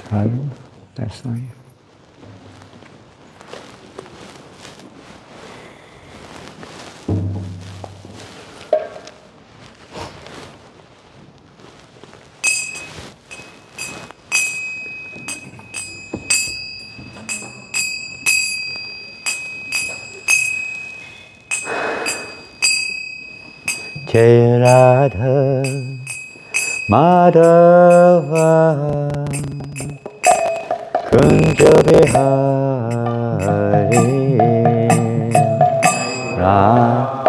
Pardon? That's not you. Jai Radha Madhava Kunja Bihari Radha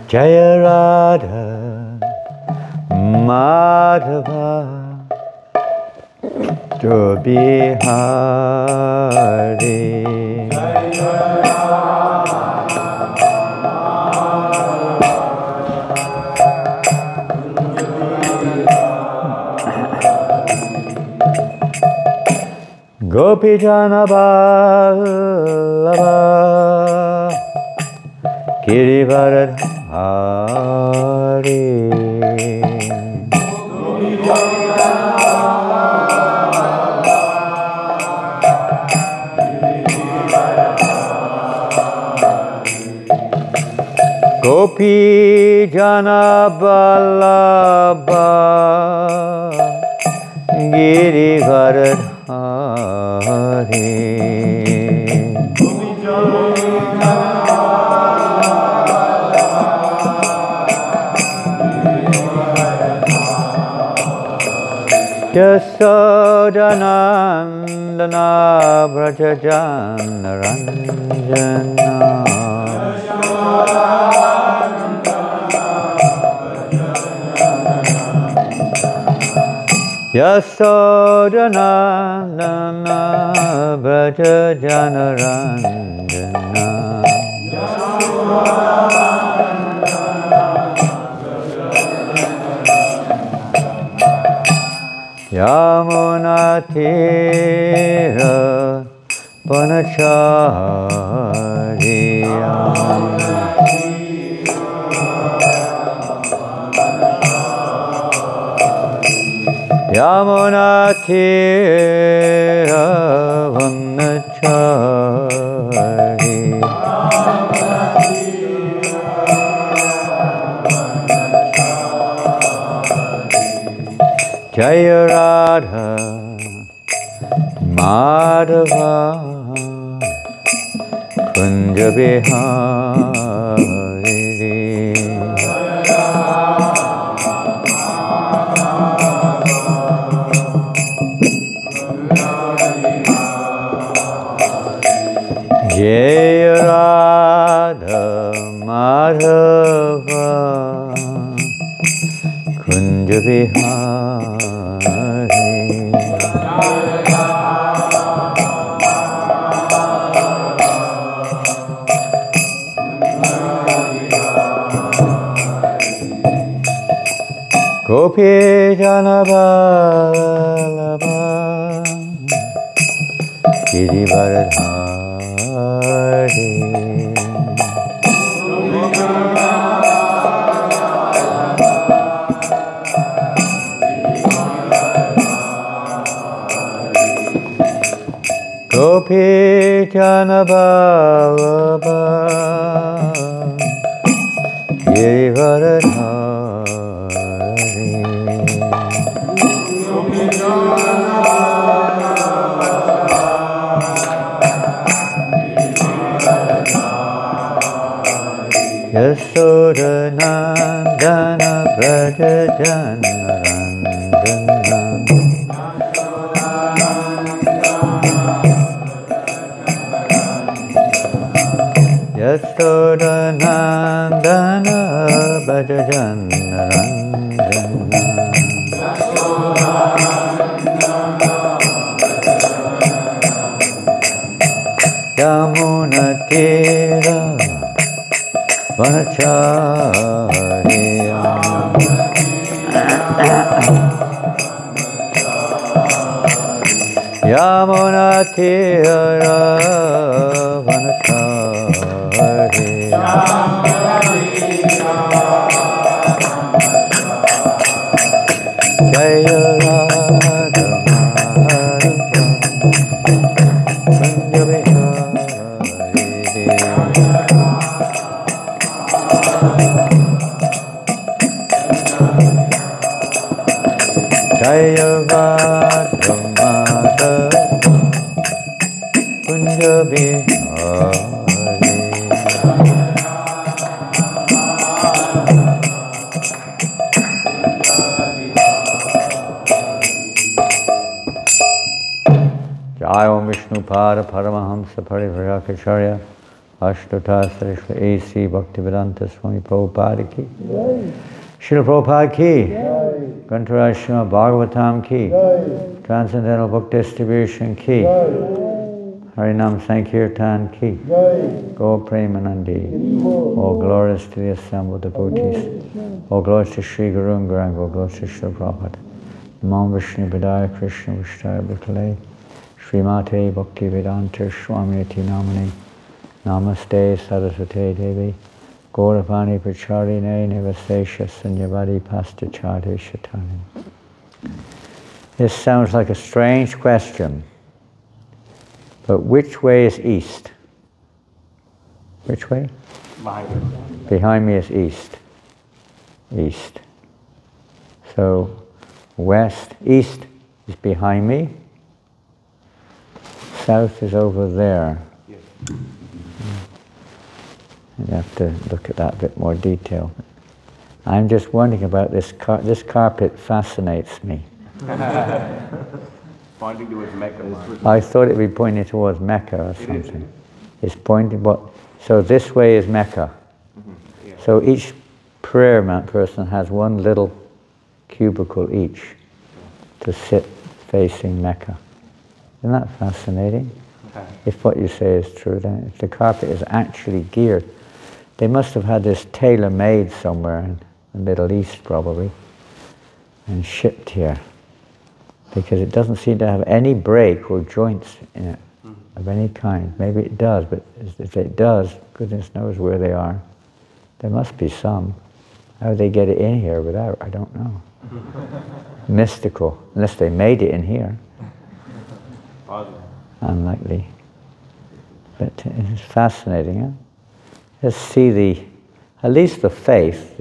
Jaya Radha Madhava Bihari Gopijana Vallabha Girivaradhari Gopijana Vallabha Girivaradhari Yasodanandana Vrajajana Ranjana Yasodanandana Vrajajana Ranjana Yamunatira Vanacharya Yamunatira Vanacharya Jaya Radha Madhava Kunja Bihari Jaya Radha Madhava Kunja Bihari Gopijana Vallabha Girivaradhari Gopijana Vallabha Girivaradhari Yasodanandana Vrajajana Ranjana Yasodanandana Vrajajana Ranjana Yamunatira Vanacharya Yamunatira Vanacharya Jaya Vadhamata Kunja Bihari. Jai Om Vishnu Pada Paramahamsa Parivrajacharya Ashtata Sarishva A.C. Bhaktivedanta Swami Prabhupada ki Srila Prabhupada ki Grantaraj Srimad Bhagavatam ki Transcendental Book Distribution ki Harinam Sankirtan ki Gaur Premanandi. All glories to the assembled devotees. All glories to Sri Guru and Gauranga. All glories to Srila Prabhupada. Namo Vishnu Padaya Krishna Vishtaya Bhutale Srimate Bhaktivedanta Swamiti Namane Namaste Saraswate Devi Gauravani Pacharine Nivasesha Sunyavadi Pastachade Shatani. This sounds like a strange question, but which way is east? Which way? Behind me is east. East. So west, east is behind me. South is over there. Yes. I'd have to look at that a bit more detail. I'm just wondering about this this carpet fascinates me. Pointing towards Mecca. I thought it would be pointing towards Mecca or something. It's pointing so this way is Mecca. Yeah. So each prayer person has one little cubicle each to sit facing Mecca. Isn't that fascinating? Okay. If what you say is true, then if the carpet is actually geared, they must have had this tailor-made somewhere in the Middle East probably, and shipped here, because it doesn't seem to have any break or joints in it of any kind. Maybe it does, but if it does, goodness knows where they are. There must be some. How they get it in here without, I don't know. Mystical, unless they made it in here. Unlikely. But it's fascinating, huh? Just see at least the faith,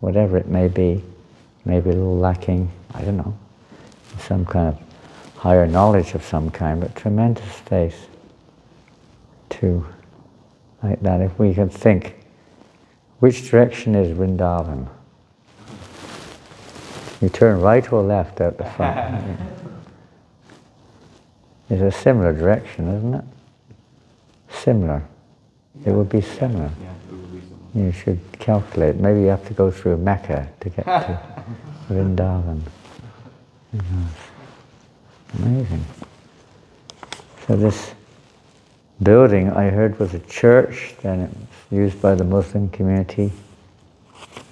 whatever it may be a little lacking, I don't know, some kind of higher knowledge of some kind, but tremendous faith too, like that. If we can think, which direction is Vrindavan? You turn right or left out the front? It's a similar direction, isn't it? Similar. It would be similar. Yeah, it would be similar. You should calculate. Maybe you have to go through Mecca to get to Vrindavan. Yes. Amazing. So this building, I heard, was a church, then it was used by the Muslim community,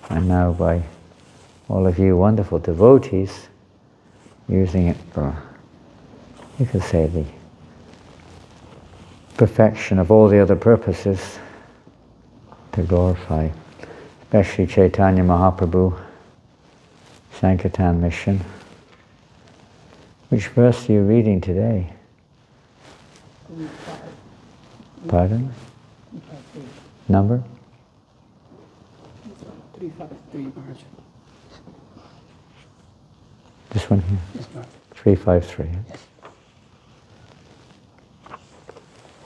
and now by all of you wonderful devotees using it for, you could say, the perfection of all the other purposes to glorify, especially Chaitanya Mahaprabhu, Sankirtan mission. Which verse are you reading today? 3:5. Pardon? 3:5. Number? 353 margin. This one here? Yes, Lord. 353.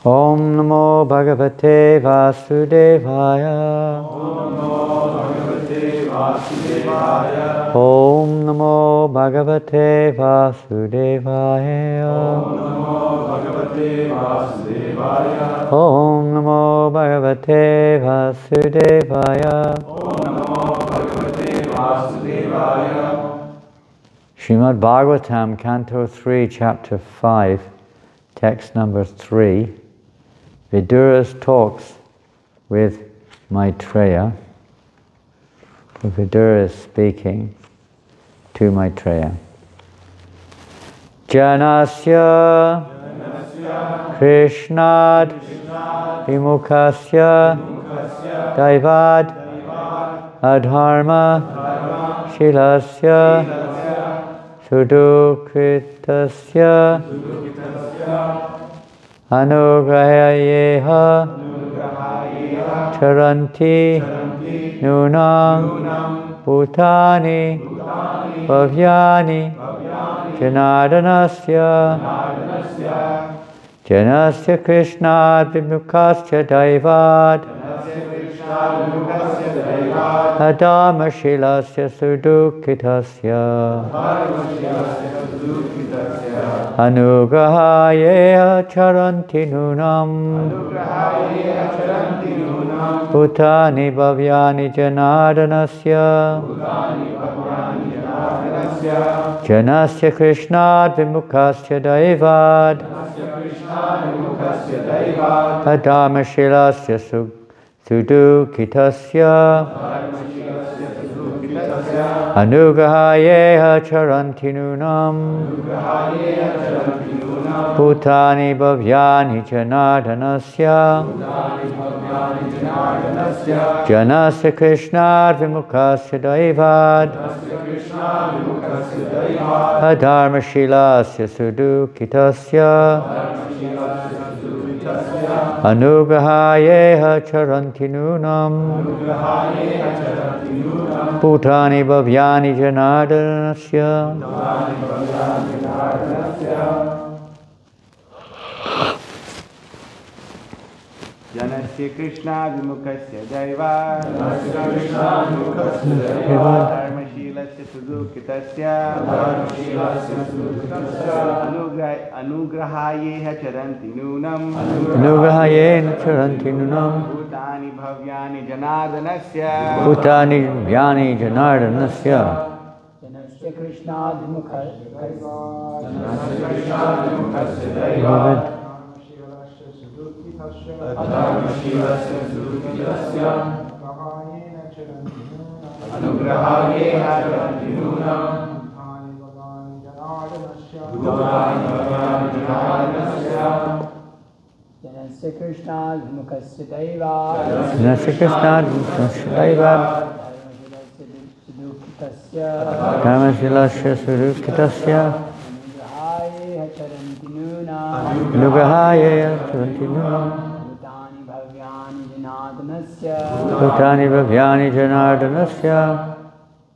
Om Namo Bhagavate Vasudevaya. Om Namo Bhagavate Vasudevaya. Om Namo Bhagavate Vasudevaya. Om Namo Bhagavate Vasudevaya. Om Namo Bhagavate Vasudevaya. Om Namo Bhagavate Vasudevaya. Srimad Bhagavatam, Canto 3, Chapter 5, text number 3. Vidura's talks with Maitreya. So Vidura is speaking to Maitreya. Janasya Krishnad Vimukasya Daivad Adharma Shilasya Sudukritasya Anugrahayeha Charanti Nunam Bhutani Bhavyani Janardanasya Janasya Krishna Vimukasya Daivad Adama Shilasya Sudukitasya Anugrahayeha Charanti Nunam Bhutani Bhavyani Janardanasya Janasya Krishna Vimukasya Daivad Adama Shilasya Sudukitasya Anugrahayeha Charanti Nunam Bhutani Bhavyani Janardanasya Janasya Krishna Vimukasya Daivad Adharma Shilasya Sudukitasya Anugrahayeha Charanti Nunam Bhutani Bhavyani Janardanasya Janasya Krishna Vimukasya Daiva Dharmashilasya Sudukitasya Anugrahayeha Charanti Nunam Anugrahayena Charanti Nunam Bhutani Bhavyani Janardanasya Bhutani Bhavyani Janardanasya Janasya Krishna Janasya Krishna Vimukasya Daiva Janasya Krishna Vimukasya Daiva Dharmashilasya Sudukitasya Anugrahayeha Charanti Nunam Bhutani Bhavyani Janardanasya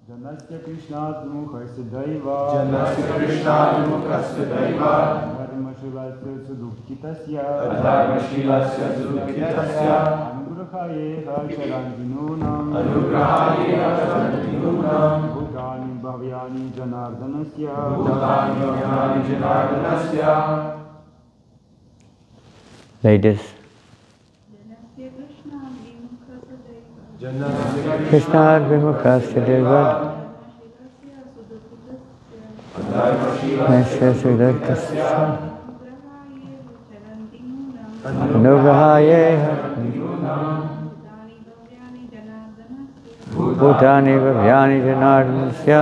Janasya Krishna Vimukasya Daiva Dharmashilasya Sudukitasya Anugrahayeha Charanti Nunam Bhutani Bhavyani Janardanasya Ladies. Krishna Vimukasya Daiva Janasya Sudukitasya Anugrahayeha Bhutani Bhavyani Janardanasya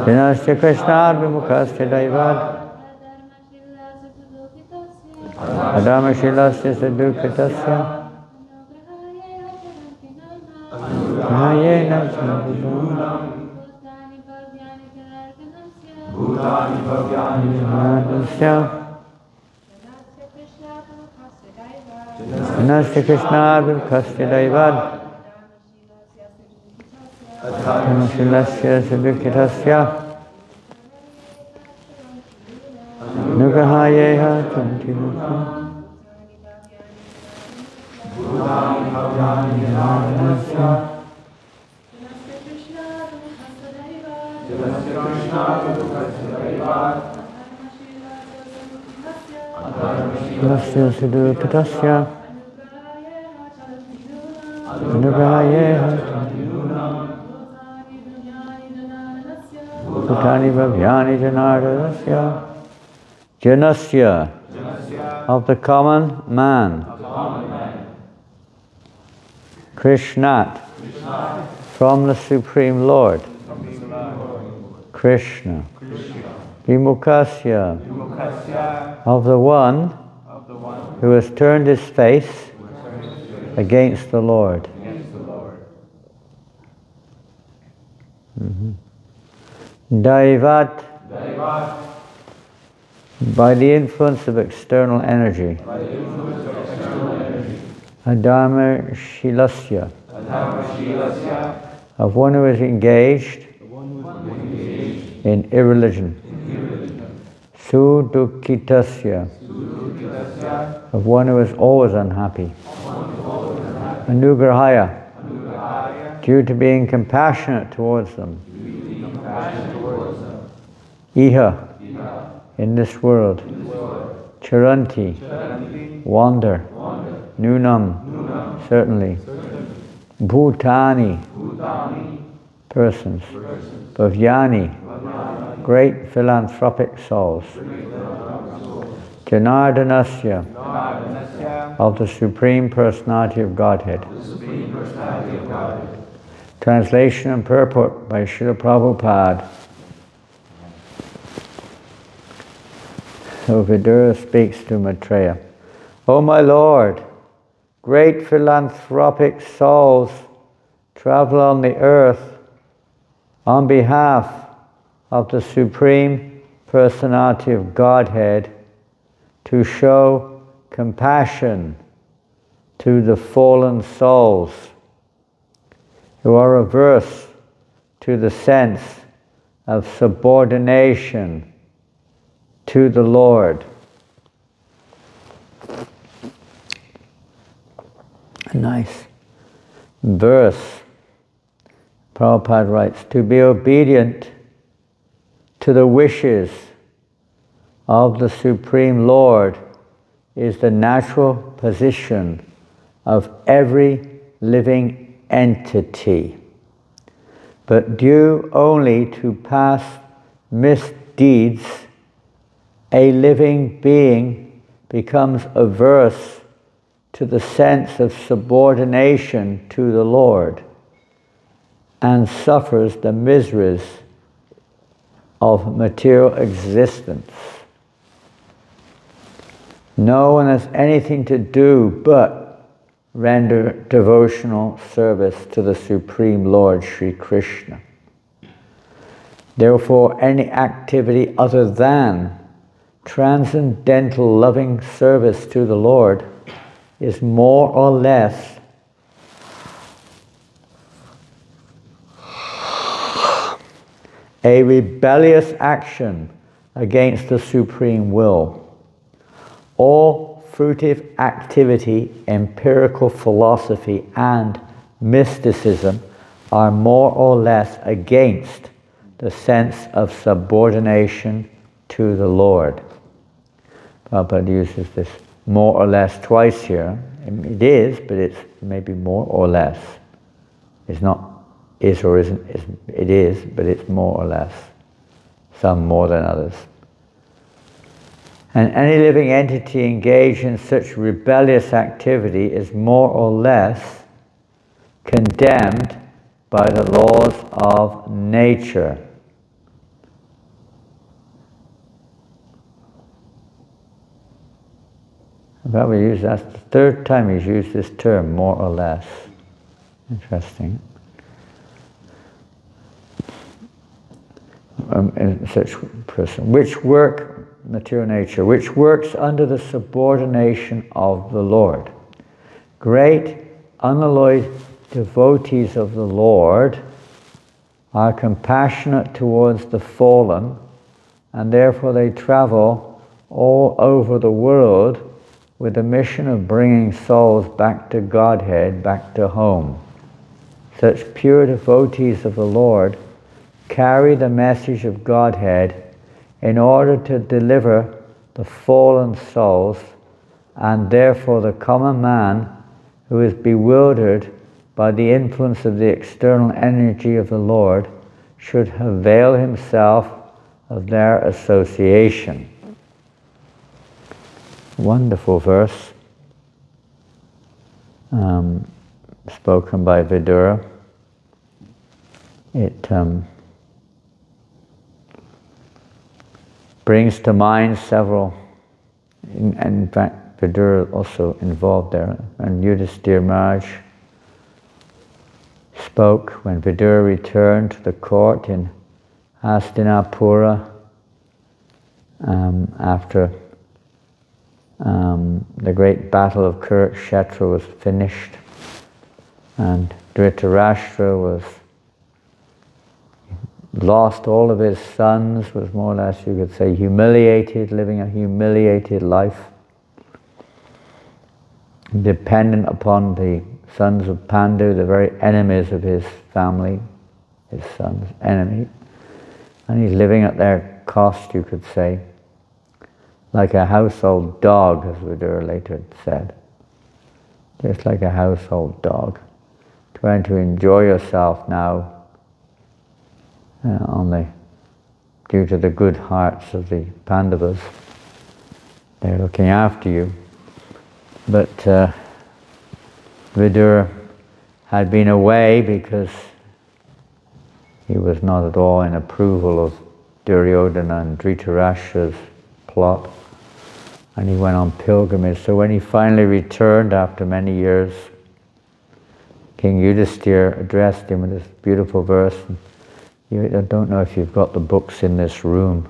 Janasya Krishna Vimukasya Daiva Adama Shilasya Sudukitasya Anugrahayena Charanti Nunam Bhutani Bhavyani Janardanasya Janasya Krishna Vimukasya Daiva Adharma Shilasya Sudukitasya Anugrahayeha Charanti Nunam Bhutani Bhavyani Janardanasya Janasya Krishna Vimukasya Daiva Janasya Sudukitasya Anugrahayeha Charanti Nunam Bhutani Bhavyani Janardanasya Janasya of the common man. Krishnat from the Supreme Lord. Krishna. Vimukasya of the one who has turned his face against the Lord. Daivat, by the influence of external energy. Adharmashilasya, of one who is engaged in irreligion. Sudukhitasya, of one who is always unhappy. Anugrahaya, due to being compassionate towards them. Iha, in this world. Charanti, wander. Nunam, certainly. Bhutani, persons. Bhavyani, great philanthropic souls. Janardanasya, of the Supreme Personality of Godhead. Translation and purport by Srila Prabhupada. So Vidura speaks to Maitreya. O my Lord, great philanthropic souls travel on the earth on behalf of the Supreme Personality of Godhead to show compassion to the fallen souls who are averse to the sense of subordination to the Lord. A nice verse. Prabhupada writes, to be obedient to the wishes of the Supreme Lord is the natural position of every living entity. But due only to past misdeeds, a living being becomes averse to the sense of subordination to the Lord and suffers the miseries of material existence. No one has anything to do but render devotional service to the Supreme Lord Sri Krishna. Therefore, any activity other than transcendental loving service to the Lord is more or less a rebellious action against the Supreme Will. All fruitive activity, empirical philosophy, and mysticism are more or less against the sense of subordination to the Lord. Prabhupada uses this more or less twice here. It is, but it's maybe more or less. It's not is or isn't, it is, but it's more or less. Some more than others. And any living entity engaged in such rebellious activity is more or less condemned by the laws of nature. That's the third time he's used this term, more or less. Interesting. Such person, which work, material nature, which works under the subordination of the Lord. Great, unalloyed devotees of the Lord are compassionate towards the fallen, and therefore they travel all over the world with the mission of bringing souls back to Godhead, back to home. Such pure devotees of the Lord carry the message of Godhead in order to deliver the fallen souls, and therefore the common man who is bewildered by the influence of the external energy of the Lord should avail himself of their association. Wonderful verse, spoken by Vidura. It brings to mind several, in fact Vidura also involved there, and Yudhisthira Maharaj spoke when Vidura returned to the court in Hastinapura after the great battle of Kurukshetra was finished, and Dhritarashtra was lost all of his sons, was more or less, you could say, humiliated, living a humiliated life, dependent upon the sons of Pandu, the very enemies of his family, his son's enemy. And he's living at their cost, you could say, like a household dog, as Vidura later said. Just like a household dog, trying to enjoy yourself now due to the good hearts of the Pandavas. They're looking after you. But Vidura had been away because he was not at all in approval of Duryodhana and Dhritarashtra's plot, and he went on pilgrimage. So when he finally returned after many years, King Yudhisthira addressed him with this beautiful verse. I don't know if you've got the books in this room,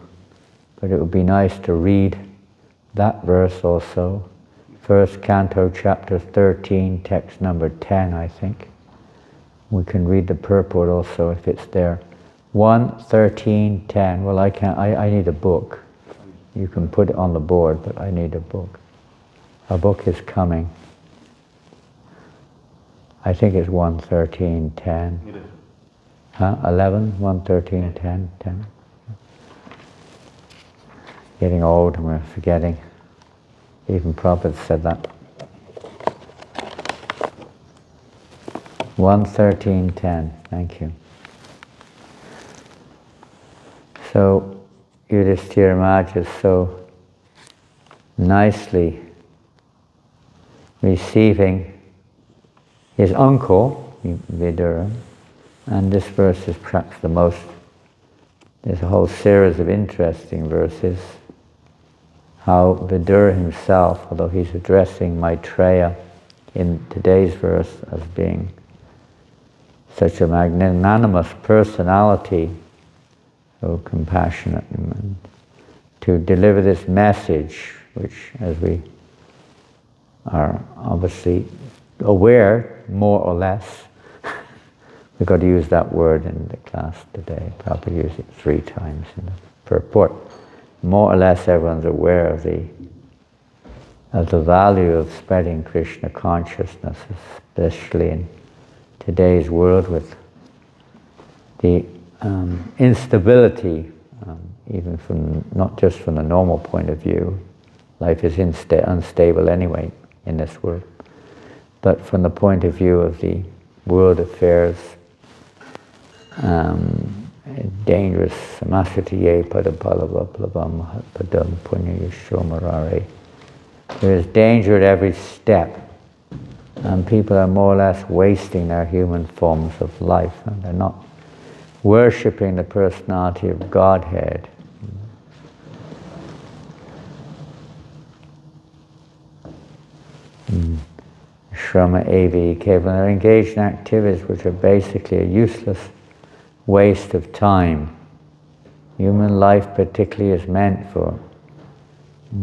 but it would be nice to read that verse also. First Canto, chapter 13, text number 10, I think. We can read the purport also if it's there. 1:13:10. Well, I need a book. You can put it on the board, but I need a book. A book is coming. I think it's 1:13:10. 11, 1:13:10, 10. Getting old and we're forgetting. Even Prabhupada said that. 1:13:10, thank you. So Yudhisthira Maharaj is so nicely receiving his uncle, Vidura, and this verse is perhaps the most. There's a whole series of interesting verses. How Vidura himself, although he's addressing Maitreya in today's verse as being such a magnanimous personality, so compassionate, and to deliver this message, which, as we are obviously aware, more or less, we've got to use that word in the class today. Probably use it 3 times in the purport. More or less everyone's aware of the value of spreading Krishna consciousness, especially in today's world with the instability, even from, not just from the normal point of view, life is unstable anyway in this world, but from the point of view of the world affairs, dangerous samasatiye padapalavaplavam padam punyayashomarare. There is danger at every step, and people are more or less wasting their human forms of life, and they're not worshipping the personality of Godhead. Shrama avi kevalam. They're engaged in activities which are basically a useless waste of time. Human life particularly is meant for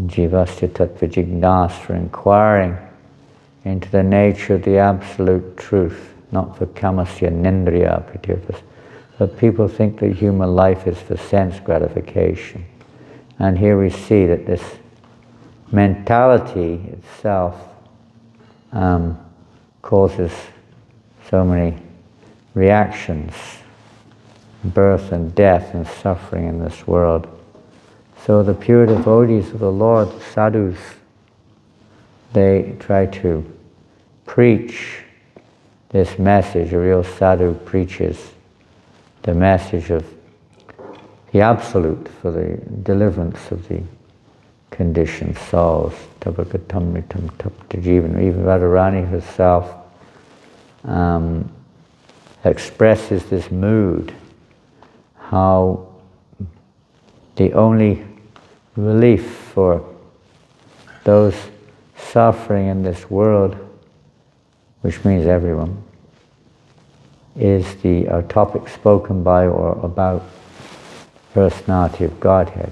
jivasya tattva jignas, for inquiring into the nature of the absolute truth, not for kamasya nindriya pratirthas. But people think that human life is for sense gratification. And here we see that this mentality itself causes so many reactions, birth and death and suffering in this world. So the pure devotees of the Lord, the sadhus, they try to preach this message. A real sadhu preaches the message of the absolute for the deliverance of the conditioned souls. Tabakatamritam taptajivan. Even Radharani herself expresses this mood, how the only relief for those suffering in this world, which means everyone, is the topic spoken by or about personality of Godhead.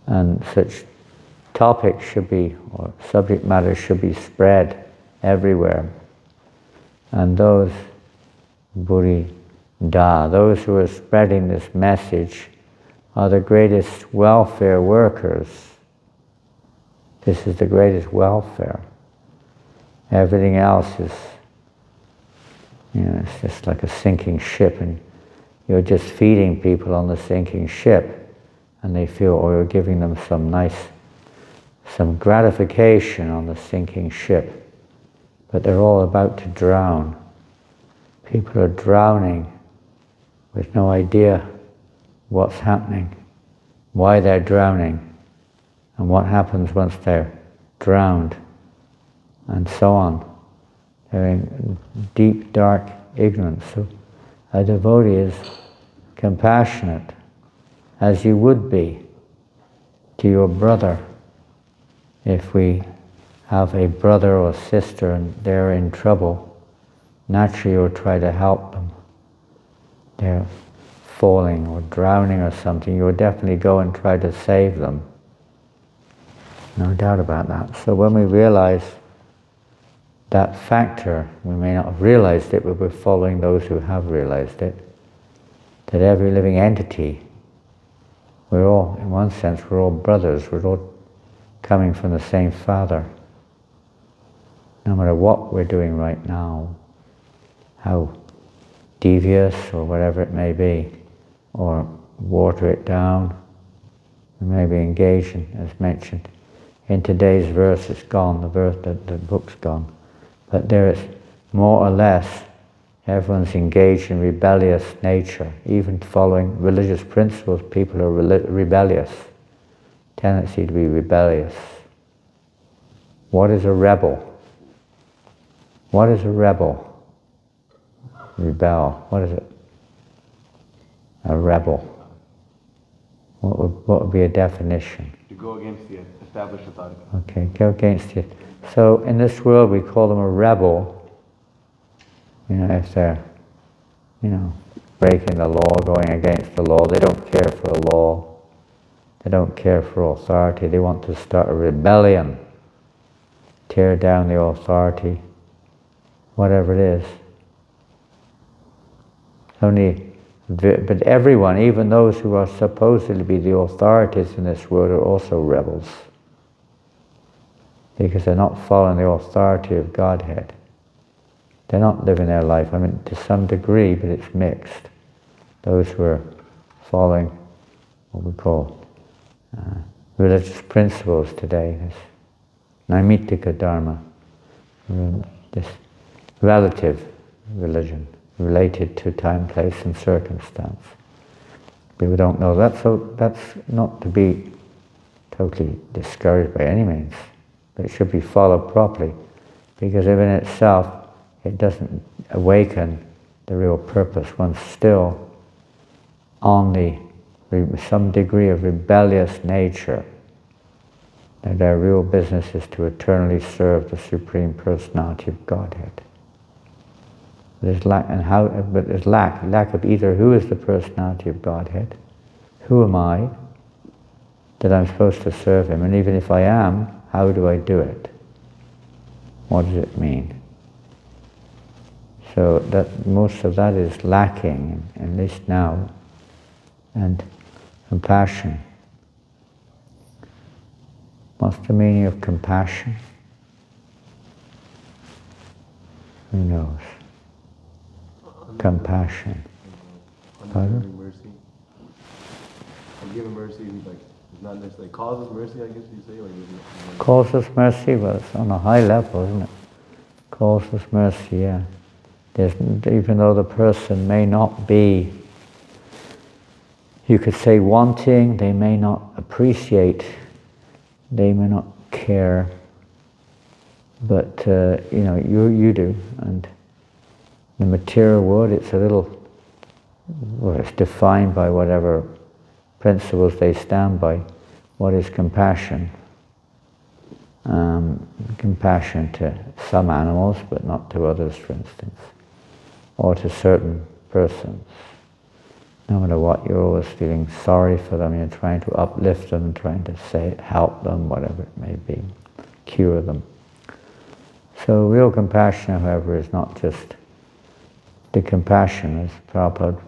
And such topic should be, or subject matter should be spread everywhere. And those Buddha, those who are spreading this message, are the greatest welfare workers. This is the greatest welfare. Everything else is, it's just like a sinking ship, and you're just feeding people on the sinking ship, and they feel, or you're giving them some gratification on the sinking ship, but they're all about to drown. People are drowning with no idea what's happening, why they're drowning, and what happens once they're drowned, and so on. They're in deep, dark ignorance. So a devotee is compassionate, as you would be to your brother. If we have a brother or sister and they're in trouble, naturally you'll try to help them. They're falling or drowning or something, you'll definitely go and try to save them. No doubt about that. So when we realize that factor, we may not have realized it, but we're following those who have realized it, that every living entity, we're all, in one sense, we're all brothers, we're all coming from the same Father. No matter what we're doing right now, how devious or whatever it may be, or water it down, we may be engaged in, as mentioned. In today's verse, it's gone, the book's gone. But there is more or less, everyone's engaged in rebellious nature. Even following religious principles, people are rebellious. Tendency to be rebellious. What is a rebel? What is a rebel? Rebel. What is it? A rebel. What would be a definition? To go against the established authority. Okay, go against it. So in this world we call them a rebel. If they're, breaking the law, going against the law, they don't care for the law. They don't care for authority. They want to start a rebellion, tear down the authority, whatever it is. But everyone, even those who are supposedly be the authorities in this world, are also rebels, because they're not following the authority of Godhead. They're not living their life. I mean, to some degree, but it's mixed. Those who are following what we call religious principles today, this Naimittika Dharma, this relative religion, related to time, place, and circumstance. People don't know that, so that's not to be totally discouraged by any means, but it should be followed properly, because if in itself it doesn't awaken the real purpose, one's still on some degree of rebellious nature, that their real business is to eternally serve the Supreme Personality of Godhead. There's lack, but there's lack of either who is the personality of Godhead, who am I that I'm supposed to serve Him, and even if I am, how do I do it? What does it mean? So that most of that is lacking, at least now, and compassion. What's the meaning of compassion? Who knows? Compassion. Pardon? Mercy. Ungiven mercy, it's not necessarily causes mercy, I guess you say. Causes mercy, well, it's on a high level, isn't it? Causes mercy, yeah. Even though the person may not be, you could say, wanting, they may not appreciate, they may not care, but you do. And the material world, it's a little, it's defined by whatever principles they stand by. What is compassion? Compassion to some animals, but not to others, for instance, or to certain persons. No matter what, you're always feeling sorry for them, you're trying to uplift them, trying to say, help them, whatever it may be, cure them. So real compassion, however, is not just the compassion, as Prabhupada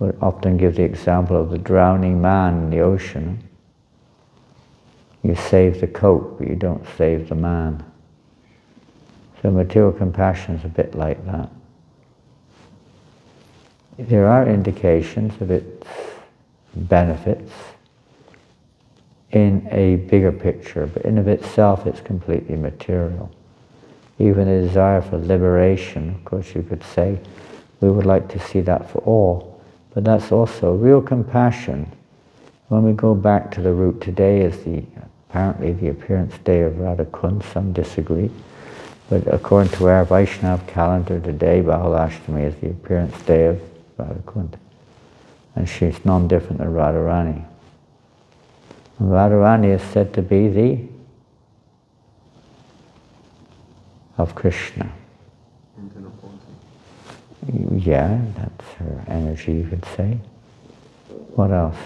would often give the example of the drowning man in the ocean. You save the coat, but you don't save the man. So material compassion is a bit like that. There are indications of its benefits in a bigger picture, but in of itself it's completely material. Even a desire for liberation, of course you could say, we would like to see that for all, but that's also real compassion. When we go back to the root, today is apparently the appearance day of Radha Kund. Some disagree, but according to our Vaishnava calendar today, Bahula Ashtami is the appearance day of Radha Kund, and she's non-different than Radharani. And Radharani is said to be the of Krishna. Internal potency. Yeah, that's her energy, you could say. What else?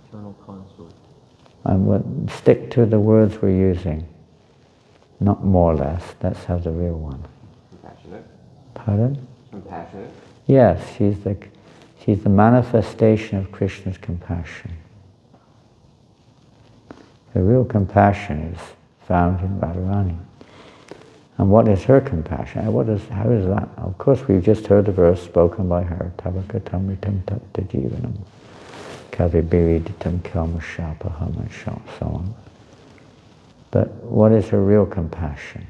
Eternal consort. Stick to the words we're using, not more or less. Let's have the real one. Compassionate. Pardon? Compassionate. Yes, she's the manifestation of Krishna's compassion. The real compassion is found in Radharani. And what is her compassion? How is that? Of course, we've just heard the verse spoken by her. Tavakatamritam tattajivanam kavibiriditam kalmashapaham, and so on. But what is her real compassion?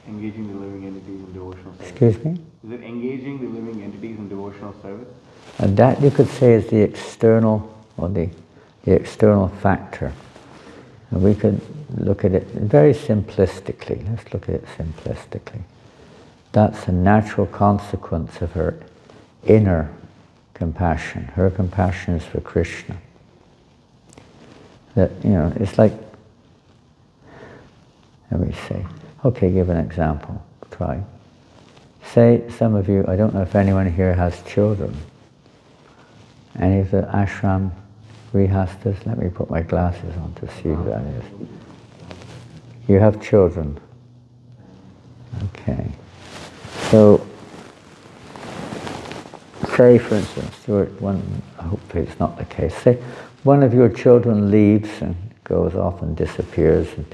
Engaging the living entities in devotional service. Excuse me? Is it engaging the living entities in devotional service? And that you could say is the external, or the external factor. And we could look at it very simplistically. Let's look at it simplistically. That's a natural consequence of her inner compassion. Her compassion is for Krishna. That, it's like, let me say, okay, give an example, try. Say some of you, I don't know if anyone here has children. Any of the ashram grihastas? Let me put my glasses on to see who that is. You have children? Okay. So, say for instance, hopefully it's not the case, say one of your children leaves and goes off and disappears and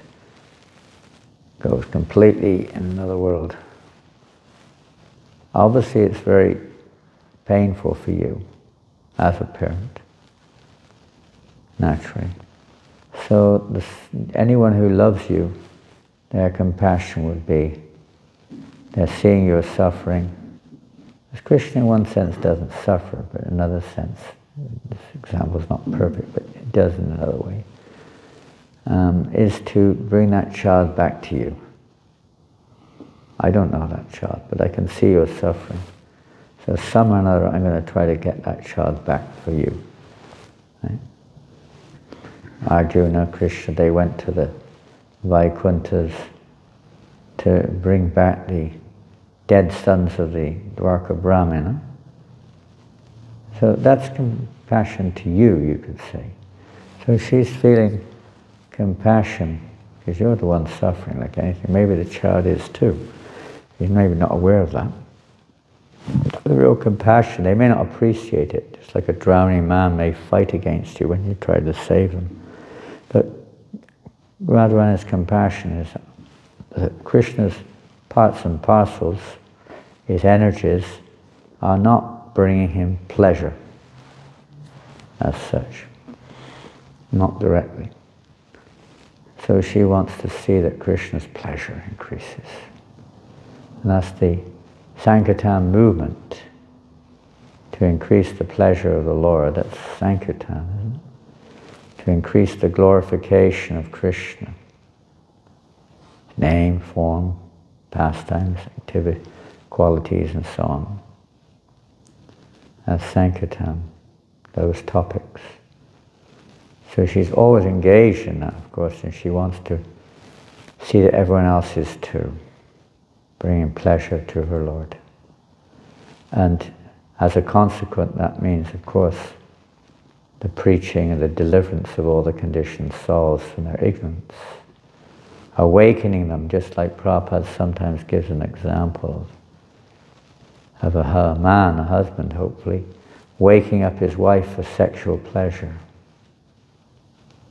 goes completely in another world. Obviously it's very painful for you as a parent, naturally. So anyone who loves you, their compassion would be, they're seeing your suffering. As Krishna in one sense doesn't suffer, but in another sense, this example is not perfect, but it does in another way, is to bring that child back to you. I don't know that child, but I can see your suffering. So somehow or another I'm going to try to get that child back for you. Right? Arjuna, Krishna, they went to the Vaikunthas to bring back the dead sons of the Dwarka Brahmana. So that's compassion to you, you could say. So she's feeling compassion because you're the one suffering like anything. Maybe the child is too. He's maybe not aware of that. The real compassion, they may not appreciate it. Just like a drowning man may fight against you when you try to save them. But Radharani's compassion is that Krishna's parts and parcels, his energies, are not bringing him pleasure as such, not directly. So she wants to see that Krishna's pleasure increases. And that's the Sankirtan movement, to increase the pleasure of the Lord. That's Sankirtan, isn't it? To increase the glorification of Krishna. Name, form, pastimes, activity, qualities, and so on. That's Sankirtan, those topics. So she's always engaged in that, of course, and she wants to see that everyone else is too, bringing pleasure to her Lord. And as a consequence, that means, of course, the preaching and the deliverance of all the conditioned souls from their ignorance. Awakening them, just like Prabhupada sometimes gives an example of a man, a husband hopefully, waking up his wife for sexual pleasure.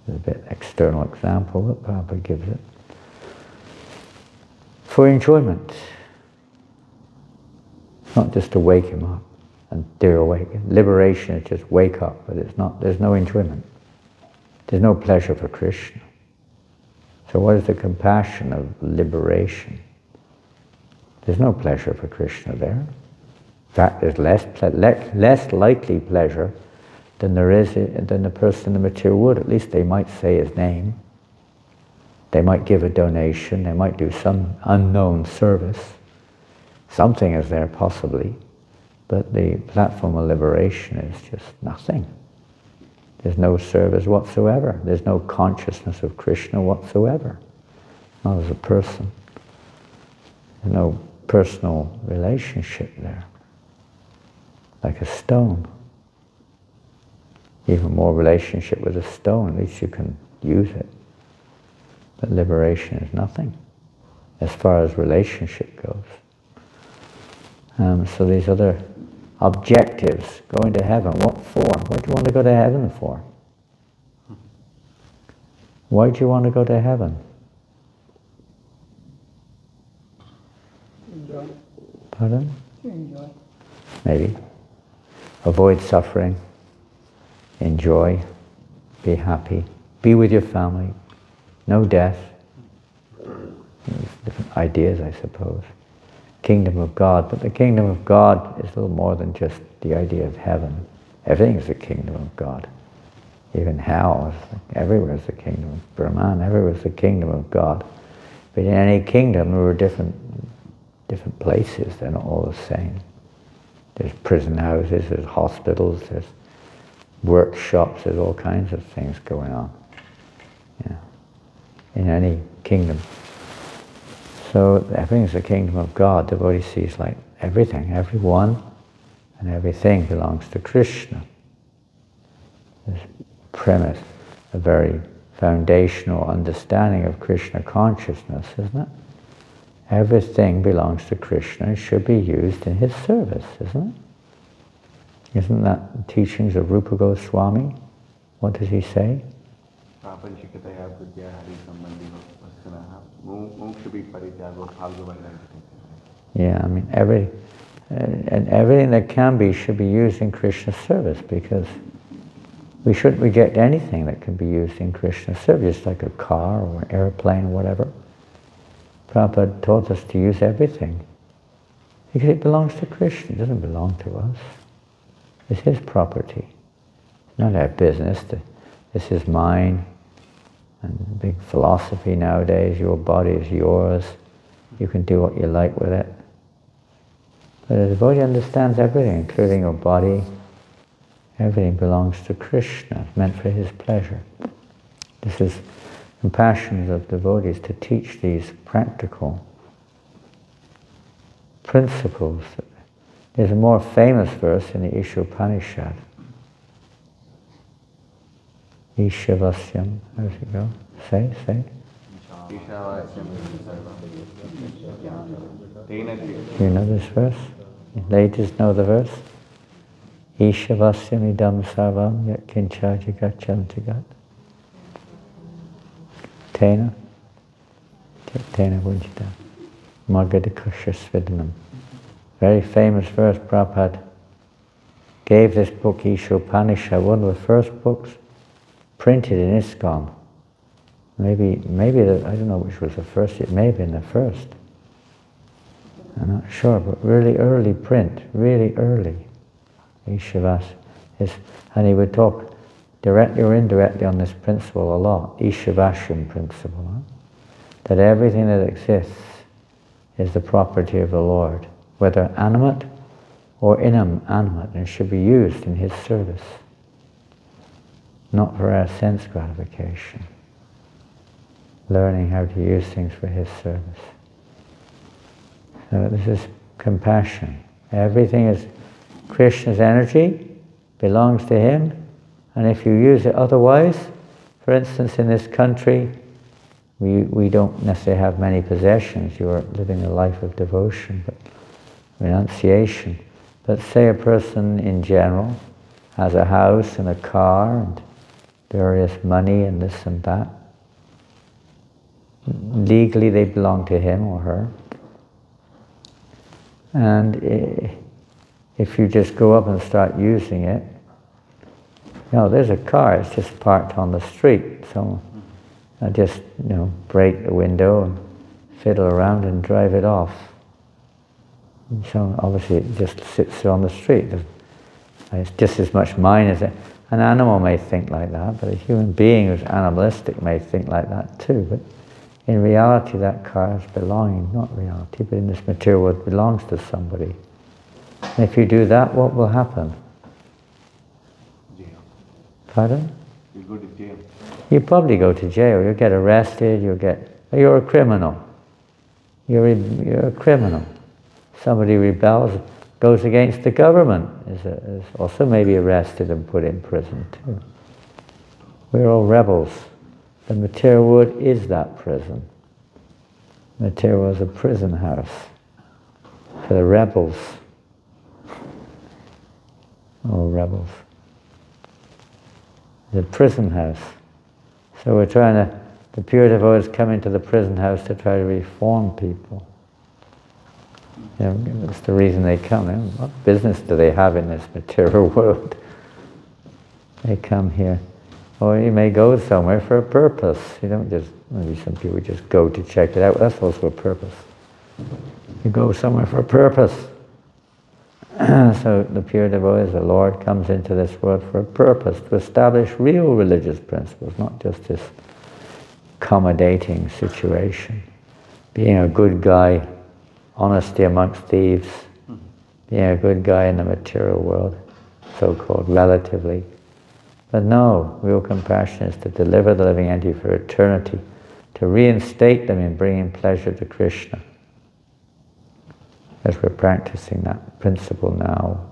It's a bit external example, but Prabhupada gives it. For enjoyment. Not just to wake him up and they're awake. Liberation is just wake up, but it's not, there's no enjoyment. There's no pleasure for Krishna. So what is the compassion of liberation? There's no pleasure for Krishna there. In fact, there's less likely pleasure than there is than the person in the material world. At least they might say his name. They might give a donation. They might do some unknown service. Something is there possibly, but the platform of liberation is just nothing. There's no service whatsoever. There's no consciousness of Krishna whatsoever. Not as a person. There's no personal relationship there. Like a stone. Even more relationship with a stone, at least you can use it. But liberation is nothing, as far as relationship goes. So these other objectives, going to heaven, what for? What do you want to go to heaven for? Why do you want to go to heaven? Enjoy. Pardon? To enjoy. Maybe. Avoid suffering, enjoy, be happy, be with your family, no death. Different ideas, I suppose. Kingdom of God, but the kingdom of God is a little more than just the idea of heaven. Everything is the kingdom of God. Even hell, everywhere is the kingdom of Brahman, everywhere is the kingdom of God. But in any kingdom there are different places, they're not all the same. There's prison houses, there's hospitals, there's workshops, there's all kinds of things going on. Yeah. In any kingdom. So everything is the kingdom of God. The devotee sees like everything, everyone and everything belongs to Krishna. This premise, a very foundational understanding of Krishna consciousness, isn't it? Everything belongs to Krishna and should be used in his service, isn't it? Isn't that the teachings of Rupa Goswami? What does he say? Yeah, I mean, everything that can be should be used in Krishna's service, because we shouldn't reject anything that can be used in Krishna's service, just like a car or an airplane or whatever. Prabhupada taught us to use everything, because it belongs to Krishna, it doesn't belong to us. It's his property. It's not our business. This is mine. And big philosophy nowadays, your body is yours. You can do what you like with it. But a devotee understands everything, including your body. Everything belongs to Krishna. It's meant for his pleasure. This is compassion of devotees to teach these practical principles. There's a more famous verse in the Ishopanishad. Ishavasyam, how does it go? Say. Do you know this verse? Ladies know the verse? Ishavasyam idam sarvam yat kincha jagaccham jagat. Tena Vujita Magadikasha Svidanam. Very famous verse. Prabhupada gave this book, Ishopanishad, one of the first books printed in ISKCON. Maybe I don't know which was the first, it may have been the first. I'm not sure, but really early print, really early. Ishavas. And he would talk directly or indirectly on this principle a lot, Ishavashyam principle, huh? That everything that exists is the property of the Lord, whether animate or inanimate, and should be used in his service, not for our sense gratification. Learning how to use things for his service. So this is compassion. Everything is Krishna's energy, belongs to him, and if you use it otherwise, for instance, in this country, we don't necessarily have many possessions. You are living a life of devotion, but renunciation. But say a person in general has a house and a car and various money and this and that. Legally they belong to him or her. And if you just go up and start using it, there's a car, it's just parked on the street. So I just, break the window and fiddle around and drive it off. And so obviously it just sits there on the street. It's just as much mine as it. An animal may think like that, but a human being who's animalistic may think like that too. But in reality, that car is belonging, not reality, but in this material world belongs to somebody. And if you do that, what will happen? Jail. Pardon? You go to jail. You probably go to jail. You'll get arrested. You're a criminal. You're a criminal. Somebody rebels, goes against the government, is also maybe arrested and put in prison too. We're all rebels. The material world is that prison. Material world is a prison house for the rebels. All rebels. The prison house. So we're the pure devotees come into the prison house to try to reform people. That's the reason they come. What business do they have in this material world? They come here. Or you may go somewhere for a purpose. You don't just, maybe some people just go to check it out. That's also a purpose. You go somewhere for a purpose. So the pure devotees, the Lord comes into this world for a purpose, to establish real religious principles, not just this accommodating situation. Being a good guy, honesty amongst thieves, being a good guy in the material world, so-called relatively. But no, real compassion is to deliver the living entity for eternity, to reinstate them in bringing pleasure to Krishna. As we're practicing that principle now,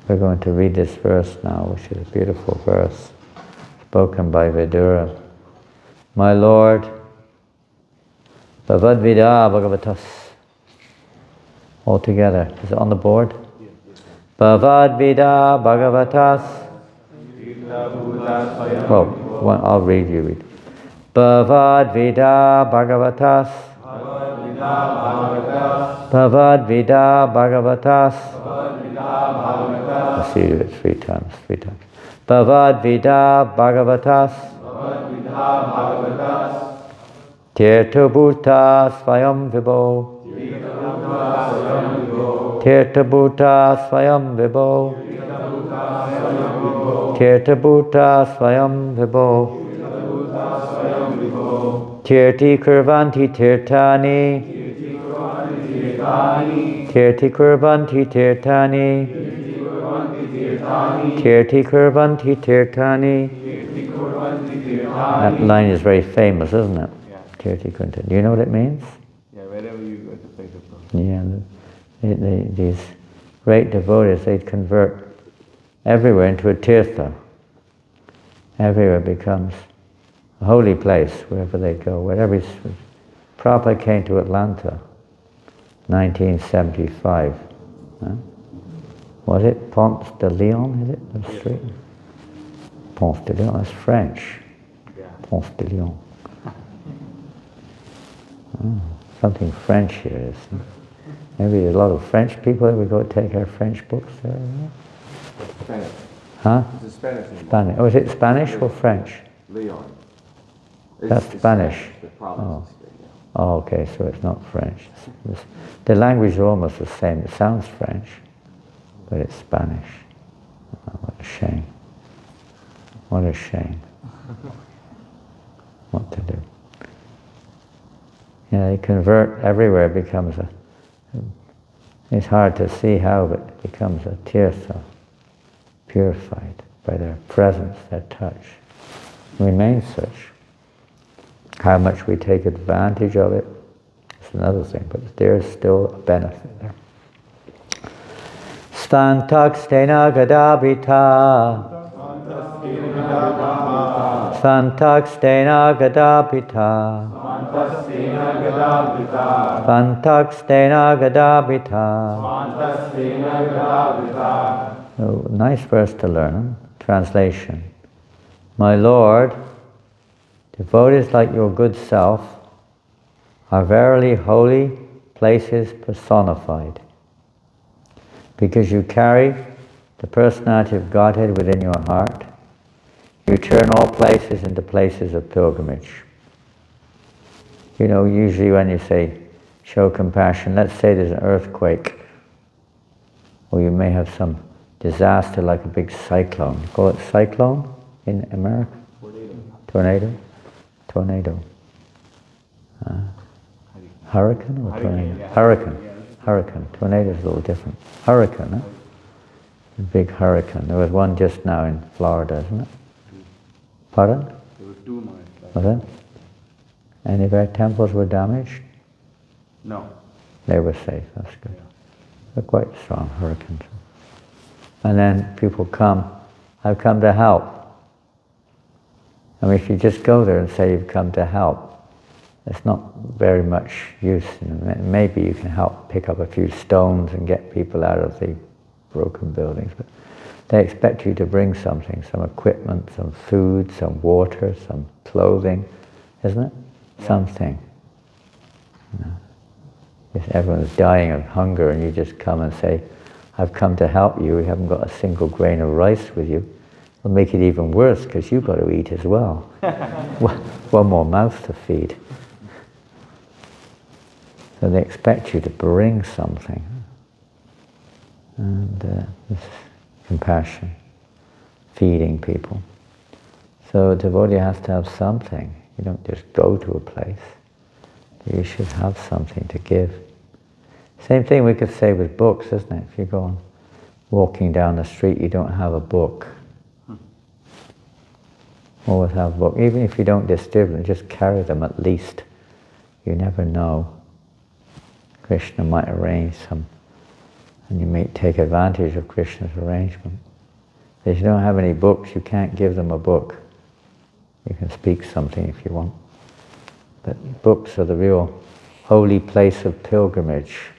we're going to read this verse now, which is a beautiful verse, spoken by Vidura. My Lord, Bhavadvida Bhagavatas. All together. Is it on the board? Bhavadvida Bhagavatas. Well, I'll read, you read. Bhavadvida Bhagavatas. Bhavadvida Bhagavatas. I'll see you 3 times. Bhavadvida Bhagavatas. Tirtha Bhuta Svayam Vibho. Tirtha Bhuta Svayam Vibho. Tirtha Bhuta Svayam Vibho. Tirti Kurvanti Tirtani. Tirti Kurvanti Tirtani. Tirti Kurvanti Tirtani. That line is very famous, isn't it? Tirti Kurvanti. Do you know what it means? Yeah, wherever you go to place of love. Yeah, these great devotees, they convert everywhere into a tirtha. Everywhere becomes a holy place wherever they go. Wherever Prabhupada came to Atlanta, 1975. Was it Ponce de Leon, is it? The street? Ponce de Leon, that's French. Yeah. Ponce de Leon. Something French here is. Maybe a lot of French people that we go take our French books there. Spanish. Huh? It's a Spanish name. Spanish. Oh, is it Spanish or French? Leon. That's Spanish. The province is big, yeah. Oh, okay, so it's not French. The language is almost the same. It sounds French, but it's Spanish. Oh, what a shame. What a shame. What to do? They convert everywhere. It becomes it's hard to see how, but it becomes a tirtha, purified by their presence, their touch. Remains such. How much we take advantage of it is another thing, but there is still a benefit there. Santakstena Gadabhita. Santakstena Gadabhita. Santakstena Gadabhita. So, nice verse to learn. Translation. My Lord, devotees like your good self are verily holy places personified, because you carry the personality of Godhead within your heart. You turn all places into places of pilgrimage. You know, usually when you say, show compassion, let's say there's an earthquake, or you may have some disaster like a big cyclone. You call it cyclone in America? Tornado? Tornado. Hurricane or tornado? Yeah. Hurricane. Hurricane. Tornado is a little different. Hurricane, huh? A big hurricane. There was one just now in Florida, isn't it? Pardon? There were 2 more. Was it? Any of our temples were damaged? No. They were safe, that's good. They're quite strong hurricanes. And then people come, I've come to help. I mean, if you just go there and say you've come to help, it's not very much use. Maybe you can help pick up a few stones and get people out of the broken buildings, but they expect you to bring something, some equipment, some food, some water, some clothing, isn't it? Yeah. Something. You know, if everyone's dying of hunger and you just come and say, I've come to help you, we haven't got a single grain of rice with you, it'll make it even worse because you've got to eat as well. One more mouth to feed. So they expect you to bring something. And this compassion, feeding people. So a devotee has to have something. You don't just go to a place. You should have something to give. Same thing we could say with books, isn't it? If you go on walking down the street, you don't have a book. Always have a book. Even if you don't distribute them, just carry them at least. You never know. Krishna might arrange some, and you may take advantage of Krishna's arrangement. If you don't have any books, you can't give them a book. You can speak something if you want. But books are the real holy place of pilgrimage.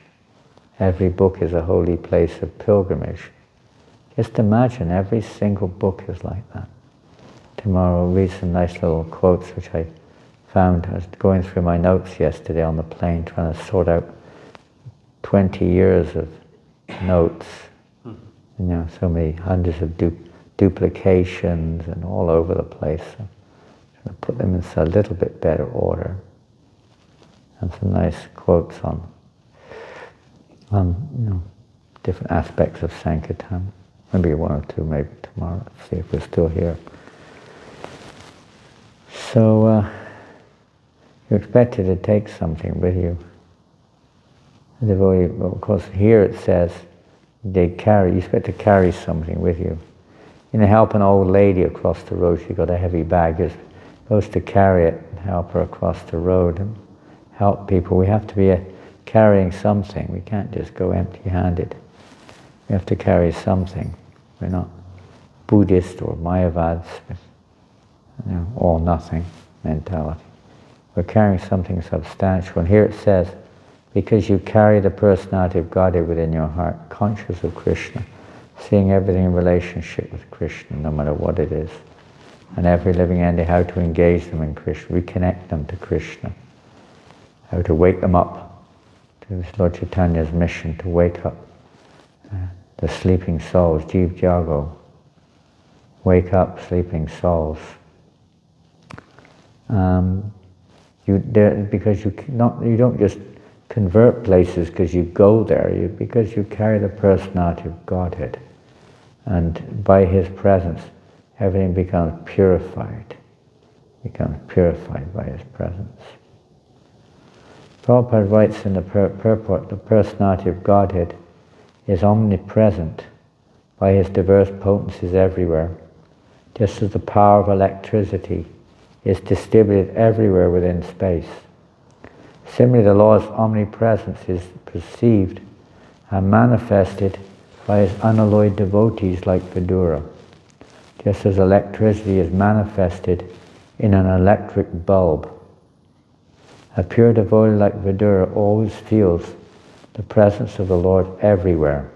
Every book is a holy place of pilgrimage. Just imagine every single book is like that. Tomorrow I'll read some nice little quotes which I found. I was going through my notes yesterday on the plane trying to sort out 20 years of notes. You know, so many hundreds of duplications and all over the place. So trying to put them in a little bit better order. And some nice quotes on you know, different aspects of Sankirtan. Maybe one or two, maybe tomorrow. See if we're still here. So you're expected to take something with you. The devotee, well, of course, here it says you expect to carry something with you. You know, help an old lady across the road. She got a heavy bag. You're supposed to carry it and help her across the road and help people. We have to be carrying something. We can't just go empty-handed. We have to carry something. We're not Buddhist or Mayavads with, you know, all-nothing mentality. We're carrying something substantial. And here it says, because you carry the personality of Godhead within your heart, conscious of Krishna, seeing everything in relationship with Krishna, no matter what it is, and every living entity, how to engage them in Krishna, reconnect them to Krishna, how to wake them up to this Lord Chaitanya's mission, to wake up the sleeping souls, Jeev Jago, wake up sleeping souls. Because you don't just convert places because you go there, because you carry the personality of Godhead. And by His presence, everything becomes purified. Becomes purified by His presence. Prabhupada writes in the purport, the personality of Godhead is omnipresent by His diverse potencies everywhere, just as the power of electricity is distributed everywhere within space. Similarly, the law of omnipresence is perceived and manifested by his unalloyed devotees like Vidura. Just as electricity is manifested in an electric bulb, a pure devotee like Vidura always feels the presence of the Lord everywhere.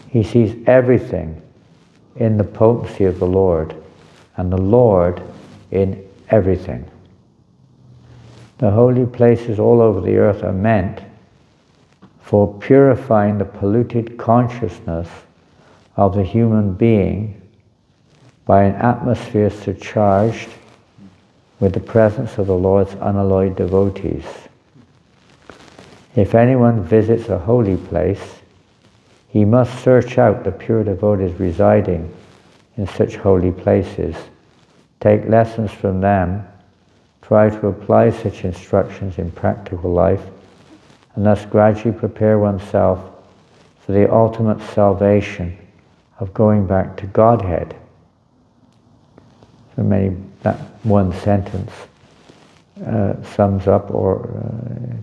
He sees everything in the potency of the Lord, and the Lord in everything. The holy places all over the earth are meant for purifying the polluted consciousness of the human being by an atmosphere surcharged with the presence of the Lord's unalloyed devotees. If anyone visits a holy place, he must search out the pure devotees residing in such holy places, take lessons from them, try to apply such instructions in practical life, and thus gradually prepare oneself for the ultimate salvation of going back to Godhead. So that one sentence sums up or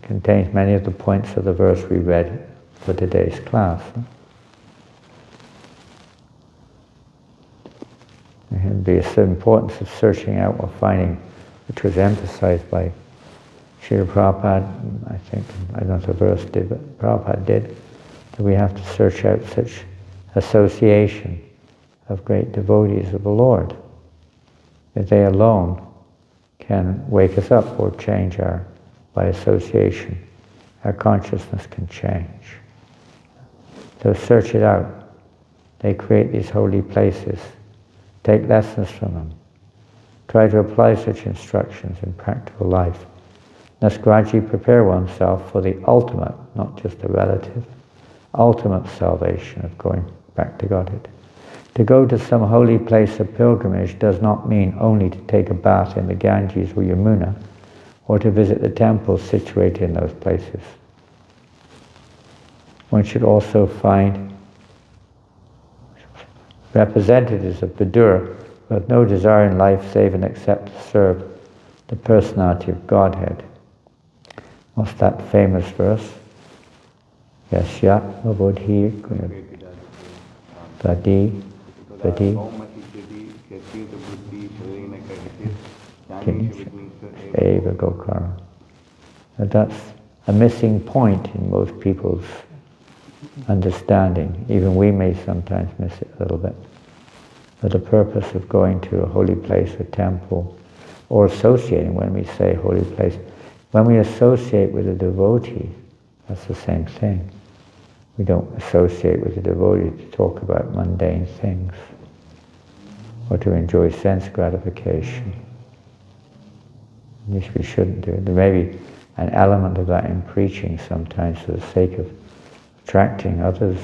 contains many of the points of the verse we read for today's class. And the importance of searching out or finding, which was emphasized by Srila Prabhupada, I don't know if the verse did, but Prabhupada did, that we have to search out such association of great devotees of the Lord, that they alone can wake us up or change by association, our consciousness can change. So search it out. They create these holy places. Take lessons from them. Try to apply such instructions in practical life. Thus gradually prepare oneself for the ultimate, not just the relative, ultimate salvation of going back to Godhead. To go to some holy place of pilgrimage does not mean only to take a bath in the Ganges or Yamuna, or to visit the temples situated in those places. One should also find representatives of Vidura who have no desire in life save and except to serve the personality of Godhead. What's that famous verse? Yasya Vabodhi Vadi Vadi Eva Gokara. That's a missing point in most people's understanding. Even we may sometimes miss it a little bit. But the purpose of going to a holy place, a temple, or associating, when we say holy place, when we associate with a devotee, that's the same thing. We don't associate with a devotee to talk about mundane things or to enjoy sense gratification. At least we shouldn't do it. There may be an element of that in preaching sometimes for the sake of attracting others,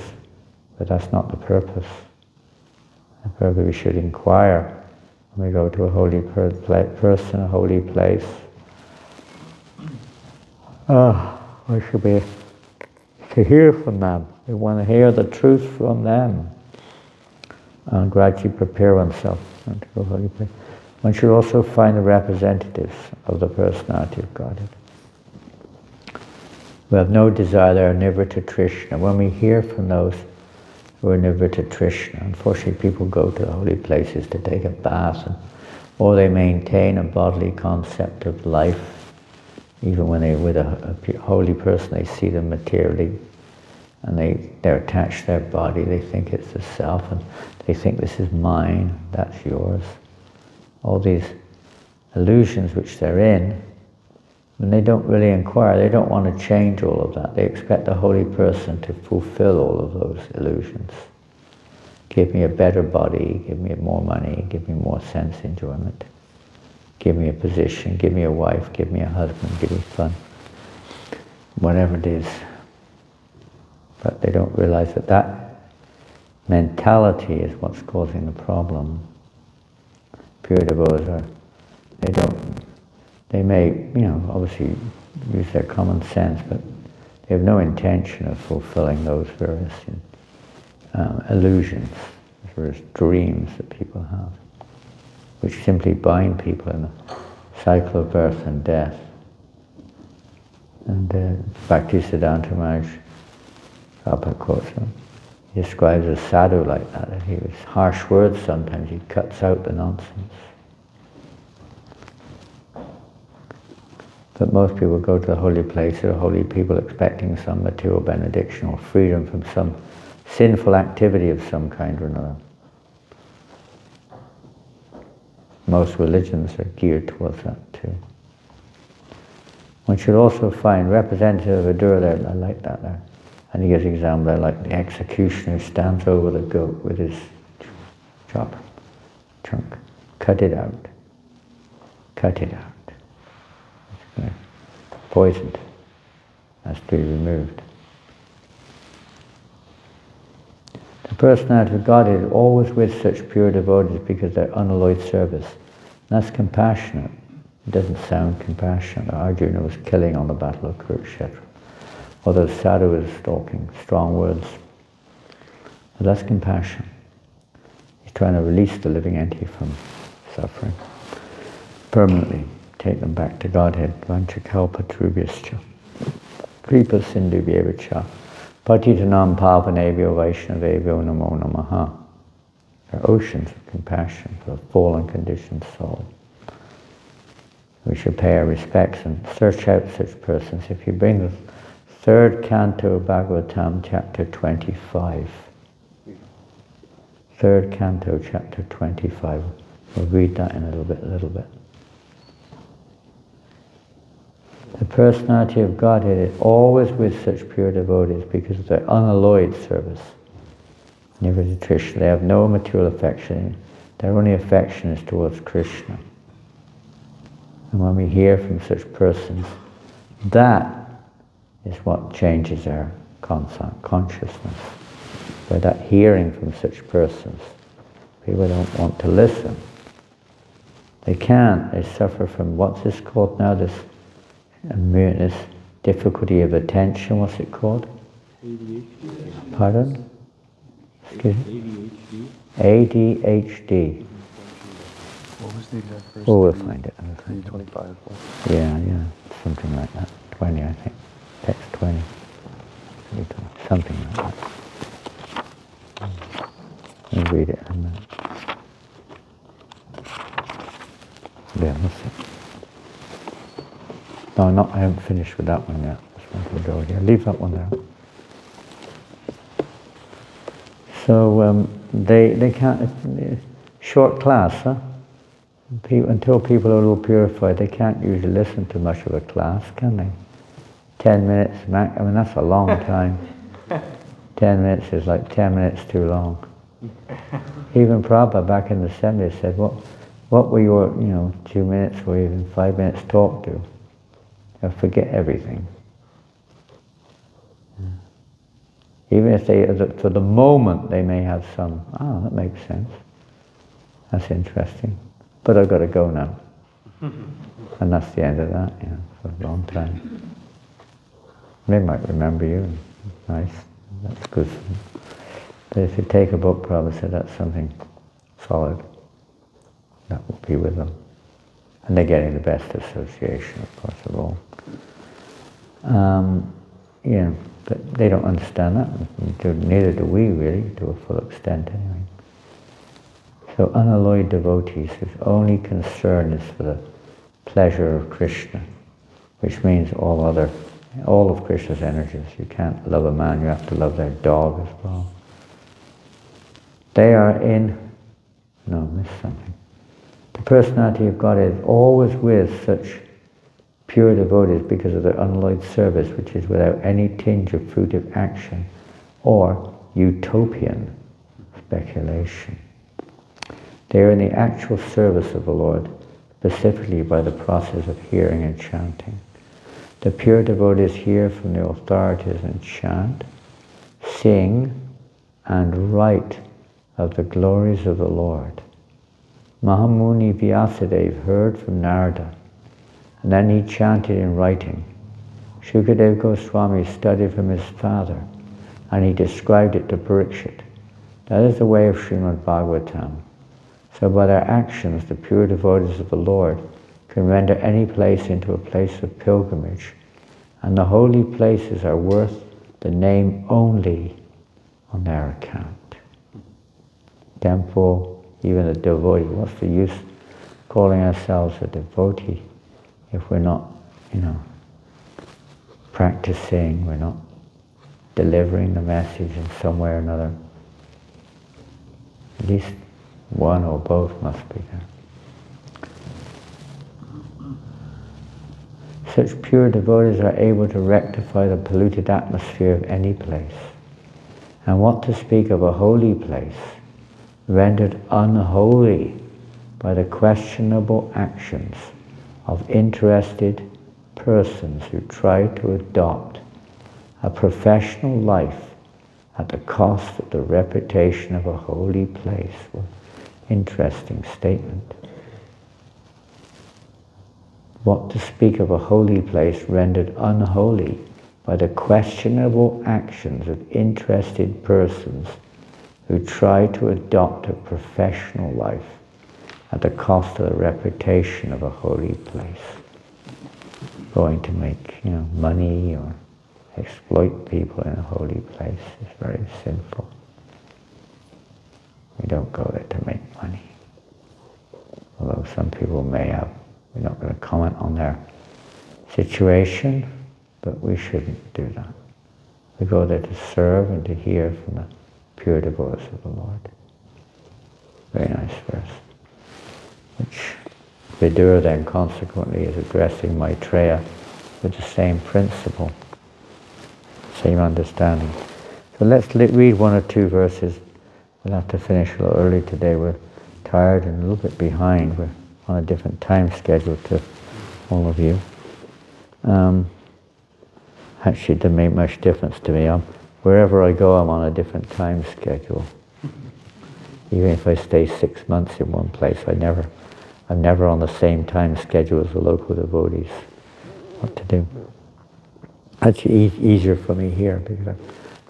but that's not the purpose. The purpose, we should inquire when we go to a holy person, a holy place. We should be to hear from them. We want to hear the truth from them. And gradually prepare oneself to go to a holy place. One should also find the representatives of the personality of Godhead. We have no desire, they are Nivrita Trishna. When we hear from those who are Nivrita Trishna, unfortunately people go to holy places to take a bath, or they maintain a bodily concept of life. Even when they're with a holy person, they see them materially, and they're attached to their body, they think it's the self, and they think this is mine, that's yours. All these illusions which they're in, when they don't really inquire, they don't want to change all of that. They expect a holy person to fulfill all of those illusions. Give me a better body, give me more money, give me more sense enjoyment. Give me a position, give me a wife, give me a husband, give me fun. Whatever it is. But they don't realize that that mentality is what's causing the problem. Pure devotees they may, obviously use their common sense, but they have no intention of fulfilling those various illusions, various dreams that people have, which simply bind people in the cycle of birth and death. And Bhaktisiddhanta Maharaj Prabhupada quotes him. He describes a sadhu like that he was harsh words sometimes, he cuts out the nonsense. But most people go to the holy place or holy people expecting some material benediction or freedom from some sinful activity of some kind or another. Most religions are geared towards that too. One should also find representative of Vidura there, I like that there. And he gives an example there, like the executioner stands over the goat with his chopper, chunk. Cut it out. Cut it out. It's poisoned. Has to be removed. The personality of God is always with such pure devotees because they're unalloyed service. And that's compassionate. It doesn't sound compassionate. Arjuna was killing on the battle of Kurukshetra. Although Sadhu is talking strong words. But that's compassion. He's trying to release the living entity from suffering. Permanently take them back to Godhead. Vanchakalpa tarubhyascha. Kripa sindhu vyevacha. Patitanam pavanebhyo vaishnavebhyo namo namaha. There are oceans of compassion for a fallen conditioned soul. We should pay our respects and search out such persons. If you bring the third canto of Bhagavatam, chapter 25. Third canto, chapter 25. We'll read that in a little bit. The personality of Godhead is always with such pure devotees because of their unalloyed service. Nirvana, they have no material affection. Their only affection is towards Krishna. And when we hear from such persons, that is what changes our consciousness. By that hearing from such persons, people don't want to listen. They can't. They suffer from, what's this called now, this difficulty of attention, what's it called? ADHD. Pardon? Excuse me? ADHD. What was the exact first? Oh, we'll find it. 25. Yeah, something like that. 20, I think. Text 20. Something like that. We'll read it in a minute. Yeah, that's it. No, I haven't finished with that one yet. This one can go here. Leave that one there. So they can't. Short class, huh? Until people are a little purified, they can't usually listen to much of a class, can they? 10 minutes max. I mean, that's a long time. 10 minutes is like 10 minutes too long. Even Prabhupada back in the 70s said, what were your 2 minutes or even 5 minutes talk to? They'll forget everything. Even if they, for the moment, they may have some, that makes sense. That's interesting. But I've got to go now. And that's the end of that, for a long time. They might remember you. Nice. That's good. But if you take a book, Prabhupada said that's something solid. That will be with them. And they're getting the best association, of course, of all. But they don't understand that. Neither do we, really, to a full extent, anyway. So unalloyed devotees whose only concern is for the pleasure of Krishna, which means all of Krishna's energies. You can't love a man, you have to love their dog as well. They are missed something. The personality of God is always with such pure devotees because of their unalloyed service, which is without any tinge of fruitive action or utopian speculation. They are in the actual service of the Lord, specifically by the process of hearing and chanting. The pure devotees hear from the authorities and chant, sing, and write of the glories of the Lord. Mahamuni Vyasadeva heard from Narada, and then he chanted in writing. Shukadeva Goswami studied from his father, and he described it to Parikshit. That is the way of Srimad Bhagavatam. So by their actions, the pure devotees of the Lord can render any place into a place of pilgrimage, and the holy places are worth the the name only on their account. Temple, even a devotee, what's the use calling ourselves a devotee if we're not, practicing, we're not delivering the message in some way or another? At least one or both must be there. Such pure devotees are able to rectify the polluted atmosphere of any place. And what to speak of a holy place, rendered unholy by the questionable actions of interested persons who try to adopt a professional life at the cost of the reputation of a holy place. Well, interesting statement. What to speak of a holy place rendered unholy by the questionable actions of interested persons who try to adopt a professional life at the cost of the reputation of a holy place. Going to make, money or exploit people in a holy place is very sinful. We don't go there to make money. Although some people may have. We're not going to comment on their situation, but we shouldn't do that. We go there to serve and to hear from the pure devotees of the Lord. Very nice verse. Which Vidura then consequently is addressing Maitreya with the same principle, same understanding. So let's read one or two verses. We'll have to finish a little early today. We're tired and a little bit behind. We're on a different time schedule to all of you. Actually, it doesn't make much difference to me. Wherever I go, I'm on a different time schedule. Even if I stay 6 months in one place, I'm never on the same time schedule as the local devotees. What to do? Actually, easier for me here because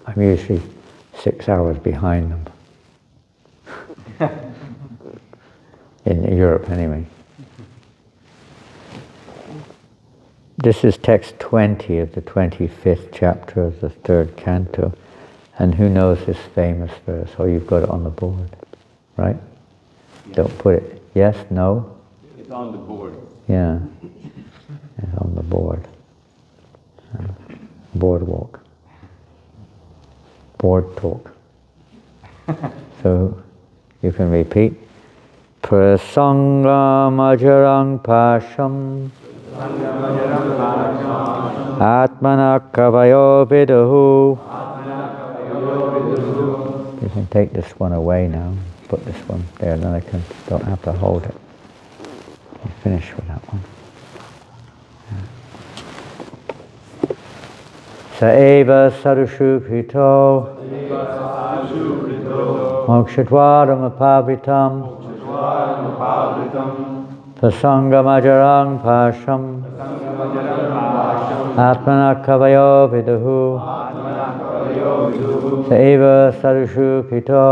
I'm usually 6 hours behind them. In Europe, anyway. This is text 20 of the 25th chapter of the 3rd canto. And who knows this famous verse? Oh, you've got it on the board, right? Yeah. Don't put it. Yes? No? It's on the board. Yeah. It's on the board. Boardwalk. Board talk. So, you can repeat. Prasangam ajarang pasham atmana kavayo viduhu. You can take this one away now. Put this one there, then I don't have to hold it. You finish with that one. Saeva sarushu krito mokshadvaram apavitam Prasangamajarang pasham atmana kavayo viduhu saeva sarushu krito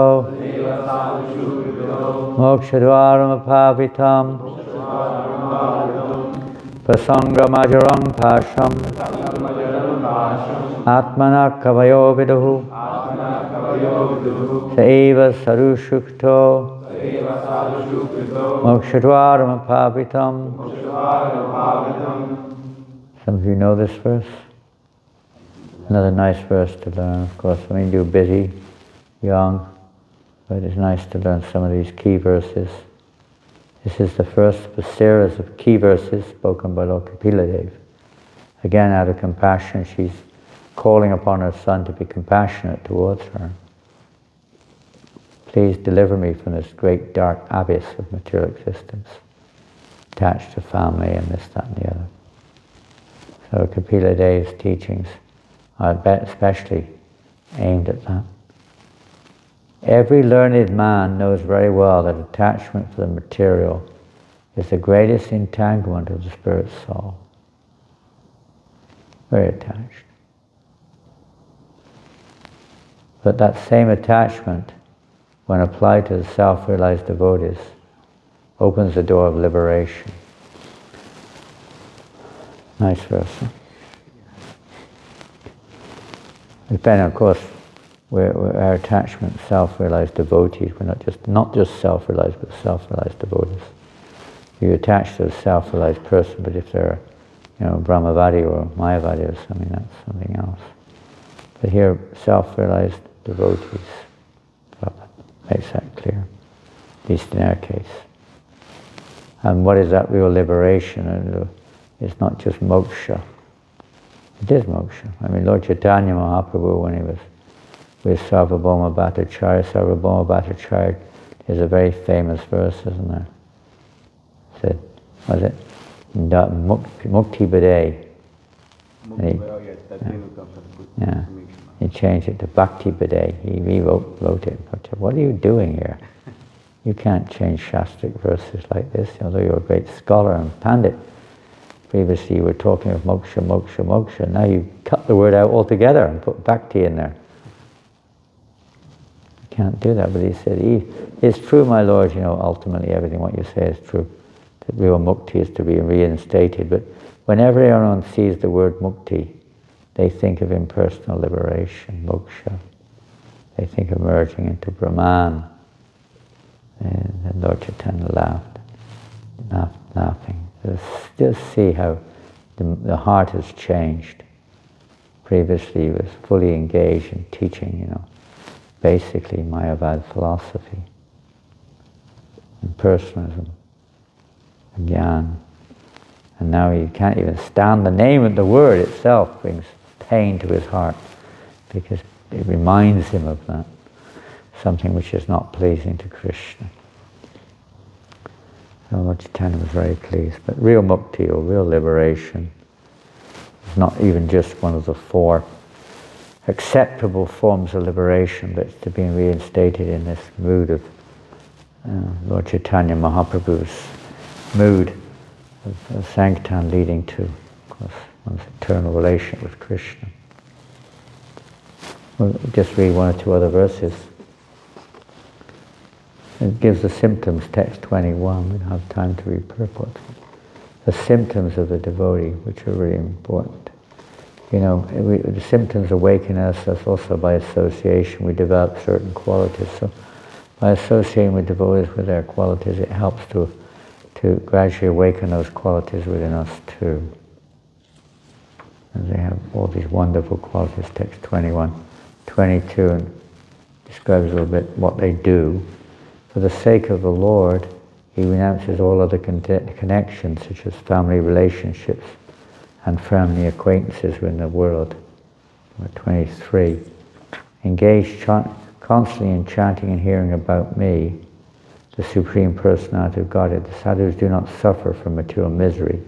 mokshadvaram apavitam Prasangamajarang pasham atmana kavayo viduhu saeva sarushu krito mokshadvaram apavitam. Some of you know this verse. Another nice verse to learn, of course. I mean, you're busy, young, but it's nice to learn some of these key verses. This is the first of a series of key verses spoken by Lord Kapila-Dev. Again, out of compassion, she's calling upon her son to be compassionate towards her. Please deliver me from this great dark abyss of material existence, attached to family and this, that, and the other. So Kapila-Dev's teachings are especially aimed at that. Every learned man knows very well that attachment for the material is the greatest entanglement of the spirit soul. Very attached. But that same attachment, when applied to the self-realized devotees, opens the door of liberation. Nice verse. Huh? Depending, of course, our attachment, self-realized devotees, we're not just self-realized, but self-realized devotees. You attach to a self-realized person, but if they're, Brahmavadi or Mayavadi or something, that's something else. But here, self-realized devotees, Prabhupada makes that clear, at least in our case. And what is that real liberation? And it's not just moksha. It is moksha. I mean, Lord Chaitanya Mahaprabhu, when he was with Sarvabhauma Bhattacharya, is a very famous verse, isn't there? Said, was it? Mukti Bade. Yeah. He changed it to Bhakti Bade. He rewrote it. What are you doing here? You can't change Shastric verses like this, although you're a great scholar and pandit. Previously you were talking of moksha, moksha, moksha. Now you cut the word out altogether and put bhakti in there. You can't do that, but he said, it's true, my Lord, ultimately everything what you say is true. That real mukti is to be reinstated, but whenever anyone sees the word mukti, they think of impersonal liberation, moksha. They think of merging into Brahman. And Lord Chaitanya laughed, laughing. Just see how the heart has changed. Previously he was fully engaged in teaching, basically Mayavad philosophy, impersonalism, jnana. And now he can't even stand the name of the word itself, brings pain to his heart, because it reminds him of that, something which is not pleasing to Krishna. So Lord Chaitanya was very pleased. But real mukti, or real liberation, is not even just one of the 4 acceptable forms of liberation, but it's to be reinstated in this mood of Lord Chaitanya Mahaprabhu's mood of Sankirtan, leading to, of course, one's eternal relationship with Krishna. We'll just read 1 or 2 other verses. It gives the symptoms, text 21. We don't have time to read purport. The symptoms of the devotee, which are really important. The symptoms awaken us also by association. We develop certain qualities. So by associating with devotees with their qualities, it helps to gradually awaken those qualities within us too. And they have all these wonderful qualities, text 21. 22 and describes a little bit what they do. For the sake of the Lord, he renounces all other connections, such as family relationships and family acquaintances within the world. 23. Engage constantly in chanting and hearing about me, the Supreme Personality of Godhead. The sadhus do not suffer from material misery,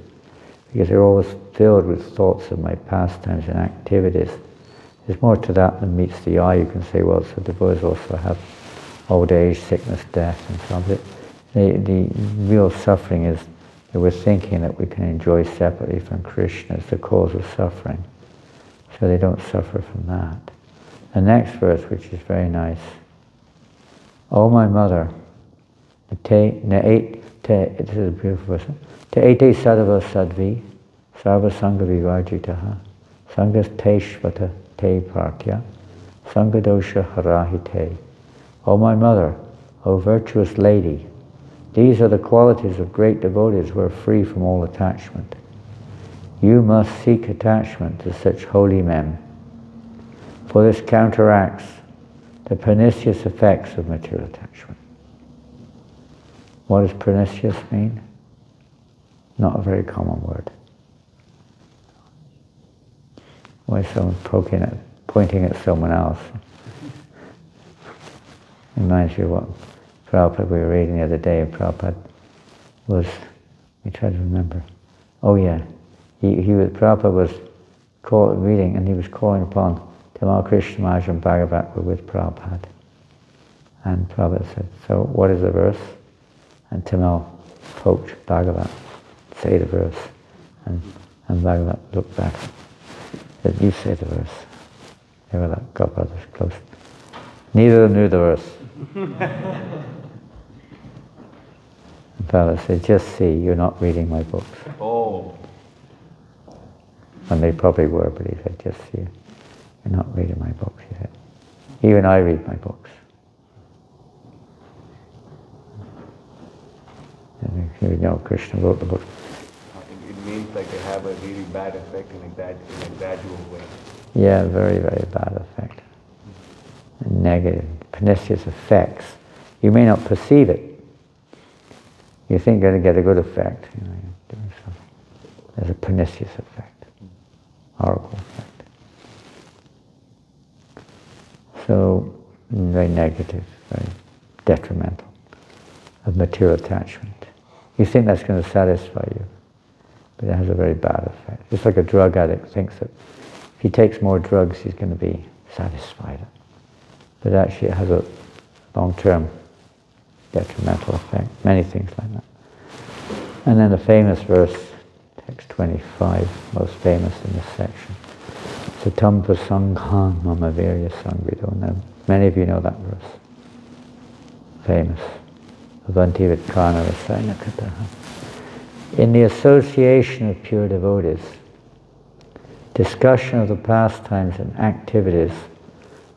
because they're always filled with thoughts of my pastimes and activities. There's more to that than meets the eye. You can say, well, so devotees also have old age, sickness, death, and so on. But the real suffering is that we're thinking that we can enjoy separately from Krishna as the cause of suffering. So they don't suffer from that. The next verse, which is very nice. O my mother, this is a beautiful verse. Te ete sadhava sadvi, sarva sangha vivajitaha, sanghas te shvata te prakya, sanghadosha harahite. O my mother, O virtuous lady, these are the qualities of great devotees who are free from all attachment. You must seek attachment to such holy men, for this counteracts the pernicious effects of material attachment. What does pernicious mean? Not a very common word. When someone's pointing at someone else. Reminds you of what Prabhupada, we were reading the other day. Prabhupada was, we try to remember. Oh yeah, Prabhupada was reading, and he was calling upon Tamal Krishna Maharaj and Bhagavat were with Prabhupada. And Prabhupada said, so what is the verse? And Tamal poked Bhagavat, say the verse. And Bhagavat looked back, said, you say the verse. They were like godbrothers, close. Neither of them knew the verse. And Prabhupada said, just see, you're not reading my books. Oh. And they probably were, but he said, just see. You're not reading my books yet. Even I read my books. And you know, Krishna wrote the book. It means like they have a really bad effect in a gradual way. Yeah, very, very bad effect. Negative, pernicious effects. You may not perceive it. You think you're going to get a good effect. You know, you're doing something. There's a pernicious effect, horrible effect. So, very negative, very detrimental of material attachment. You think that's going to satisfy you, but it has a very bad effect. It's like a drug addict thinks that if he takes more drugs, he's going to be satisfied. But actually it has a long-term detrimental effect, many things like that. And then the famous verse, text 25, most famous in this section. Satam pasanghan mama virya sangrido. Now, many of you know that verse. Famous. Avanti vitkana rasayana kataha. In the association of pure devotees, discussion of the pastimes and activities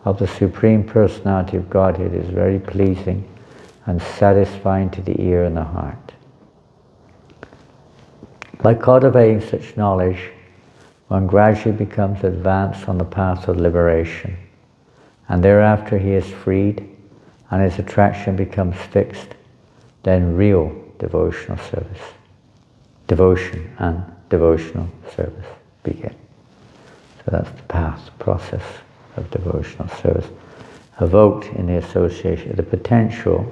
of the Supreme Personality of Godhead is very pleasing and satisfying to the ear and the heart. By cultivating such knowledge, one gradually becomes advanced on the path of liberation, and thereafter he is freed and his attraction becomes fixed. Then real devotional service, devotion and devotional service begin. So that's the path, the process of devotional service, evoked in the association. The potential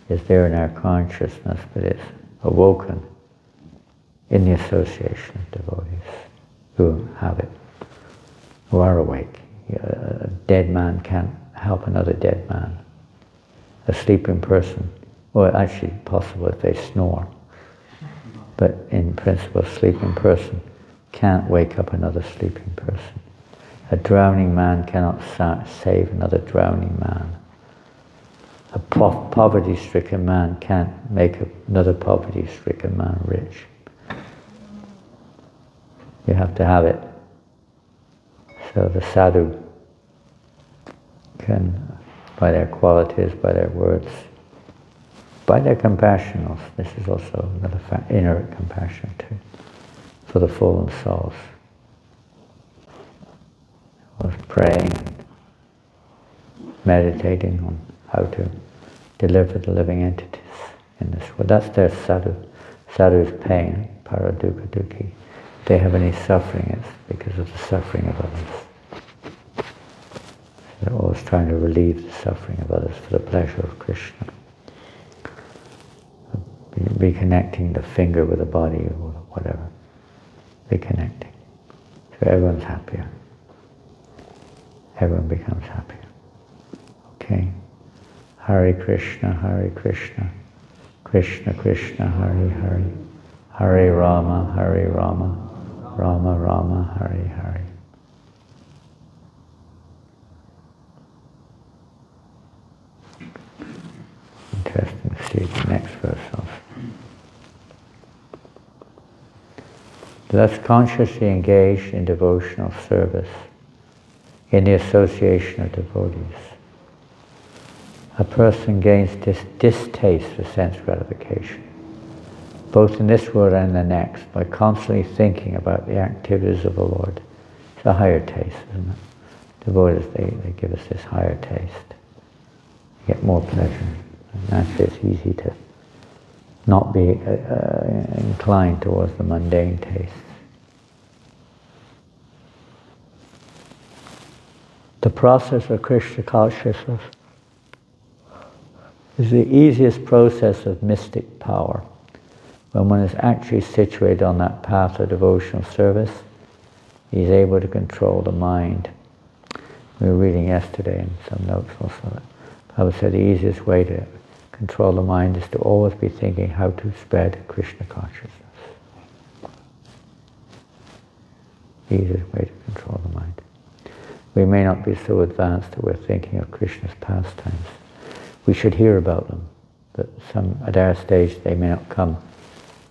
is there in our consciousness, but it's awoken in the association of devotees who have it, who are awake. A dead man can't help another dead man. A sleeping person, well, actually possible if they snore, but in principle a sleeping person can't wake up another sleeping person. A drowning man cannot save another drowning man. A poverty-stricken man can't make another poverty-stricken man rich. You have to have it. So the sadhu can, by their qualities, by their words, by their compassion also. This is also another inner compassion too, for the fallen souls. I was praying, meditating on how to deliver the living entities in this world. That's their sadhu. Sadhu's pain, paradukkha dukkhi. If they have any suffering, it's because of the suffering of others. So they're always trying to relieve the suffering of others for the pleasure of Krishna. Reconnecting the finger with the body or whatever. Reconnecting. So everyone's happier. Everyone becomes happier. Okay? Hare Krishna, Krishna Krishna, Hare Hare. Hare Rama, Rama Rama, Hare Hare. Interesting to see the next verse also. Thus consciously engaged in devotional service, in the association of devotees, a person gains distaste for sense gratification, both in this world and the next, by constantly thinking about the activities of the Lord. It's a higher taste, isn't it? Devotees, they give us this higher taste. You get more pleasure. And naturally it's easy to not be inclined towards the mundane tastes. The process of Krishna consciousness is the easiest process of mystic power. When one is actually situated on that path of devotional service, he is able to control the mind. We were reading yesterday in some notes also that Prabhupada said the easiest way to control the mind is to always be thinking how to spread Krishna consciousness. The easiest way to control the mind. We may not be so advanced that we're thinking of Krishna's pastimes. We should hear about them, but at our stage they may not come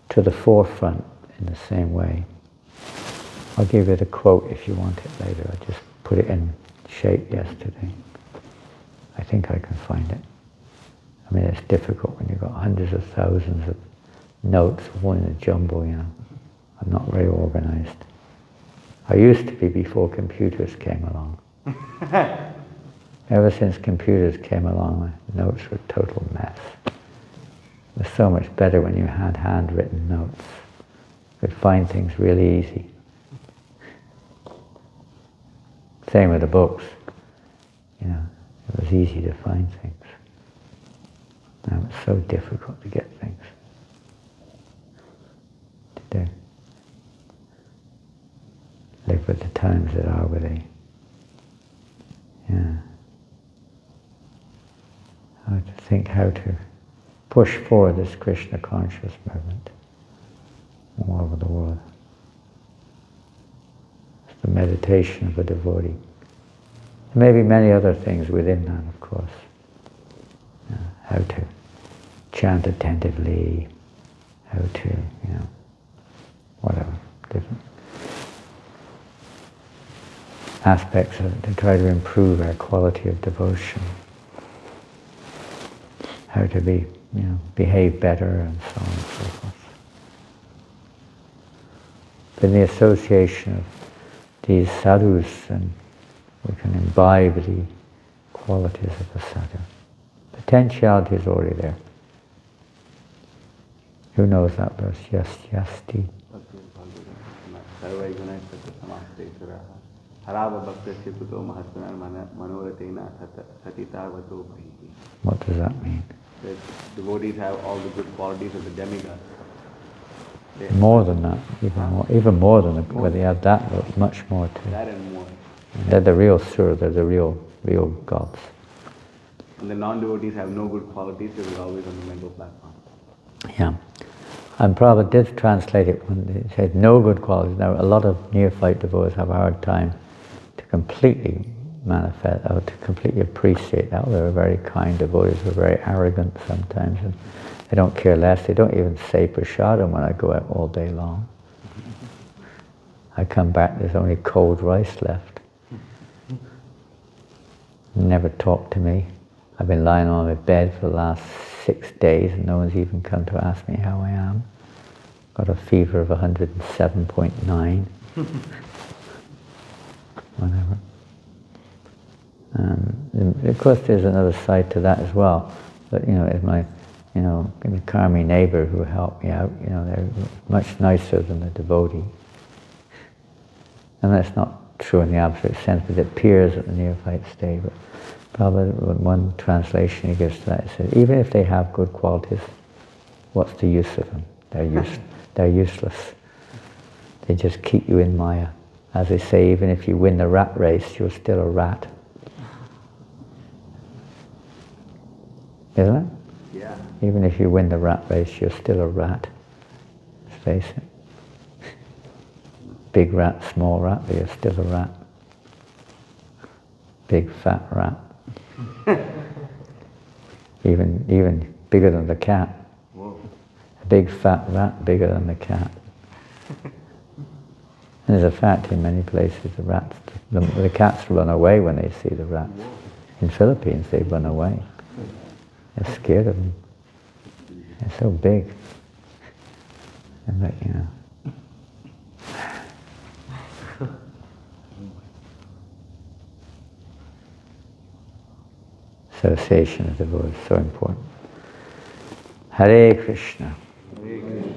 to the forefront in the same way. I'll give you the quote if you want it later. I just put it in shape yesterday. I think I can find it. I mean, it's difficult when you've got hundreds of thousands of notes all in a jumble, you know. I'm not very organized. I used to be before computers came along. Ever since computers came along, my notes were a total mess. It was so much better when you had handwritten notes. You could find things really easy. Same with the books. You know, it was easy to find things. Now it's so difficult to get things to do. Live with the times that are with thee. Yeah. How to think how to push forward this Krishna conscious movement all over the world. It's the meditation of a devotee. There may be many other things within that, of course. How to chant attentively, how to, you know, whatever, different aspects of it to try to improve our quality of devotion. How to be, you know, behave better and so on and so forth. But in the association of these sadhus, and we can imbibe the qualities of the sadhu. Potentiality is already there. Who knows that verse? Yes, yasti. What does that mean? The devotees have all the good qualities of the demigod. More than that, even more than that. Whether you have that, but much more too. That and more. They're the real sur, they're the real gods. And the non-devotees have no good qualities, so they're always on the mental platform. Yeah. And Prabhupada did translate it when he said no good qualities. Now, a lot of neophyte devotees have a hard time to completely manifest, or to completely appreciate that. They're very kind devotees, they're very arrogant sometimes, and they don't care less. They don't even say prasadam when I go out all day long. I come back, there's only cold rice left. Never talk to me. I've been lying on my bed for the last 6 days and no one's even come to ask me how I am. Got a fever of 107.9. Whatever. Of course there's another side to that as well. But you know, if my, you know, the karmi neighbor who helped me out, you know, they're much nicer than the devotee. And that's not true in the absolute sense, but it appears at the neophyte stage. But probably one translation he gives to that, he says, even if they have good qualities, what's the use of them? They're useless. They just keep you in Maya. As they say, even if you win the rat race, you're still a rat. Isn't it? Yeah. Even if you win the rat race, you're still a rat. Let's face it. Big rat, small rat, but you're still a rat. Big fat rat. even bigger than the cat. Whoa. A big fat rat bigger than the cat. And there's a fact in many places the cats run away when they see the rats. In Philippines they run away. They're scared of them. They're so big. And like, you know. Association of devotees is so important. Hare Krishna. Hare Krishna.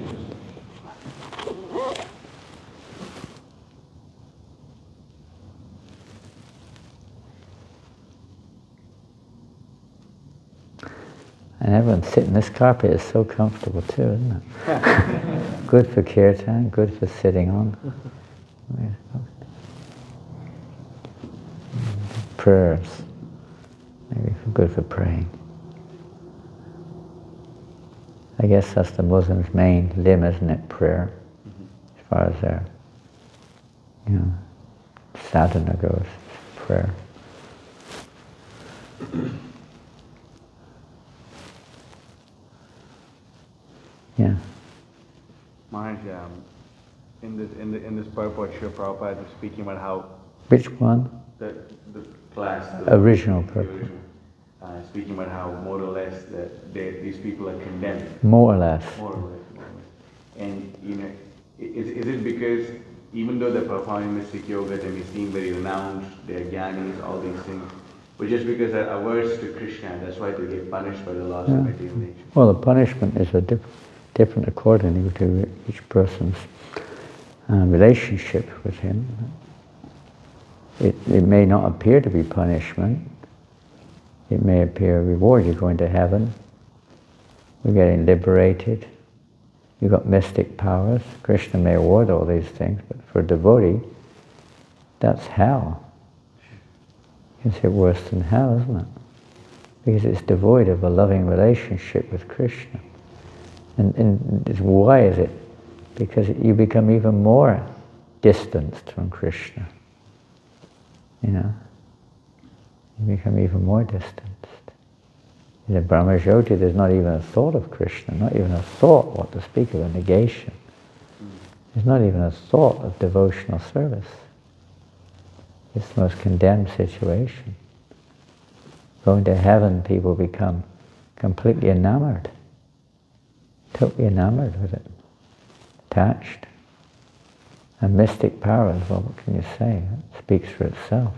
And everyone sitting, this carpet is so comfortable too, isn't it? Good for kirtan, good for sitting on. Prayers, maybe good for praying. I guess that's the Muslims' main limb, isn't it? Prayer, as far as their, you know, sadhana goes, prayer. Yeah. Maharaj, in this purport, Srila Prabhupada was speaking about how Which one? the class. Original purpose. Speaking about how more or less these people are condemned. More or less. More or less. And is it because even though they're performing mystic yoga, they may seem very renounced, they're jnanis, all these things, but just because they're averse to Krishna, that's why they get punished by the laws of material nature? Well, the punishment is different according to each person's relationship with him. It may not appear to be punishment. It may appear a reward. You're going to heaven. You're getting liberated. You've got mystic powers. Krishna may award all these things, but for a devotee, that's hell. You can say worse than hell, isn't it? Because it's devoid of a loving relationship with Krishna. And why is it? Because you become even more distanced from Krishna. You know? You become even more distanced. In the Brahmajyoti, there's not even a thought of Krishna, not even a thought, what to speak of a negation. There's not even a thought of devotional service. It's the most condemned situation. Going to heaven, people become completely enamored, totally enamored with it, attached. And mystic powers, well, what can you say? It speaks for itself.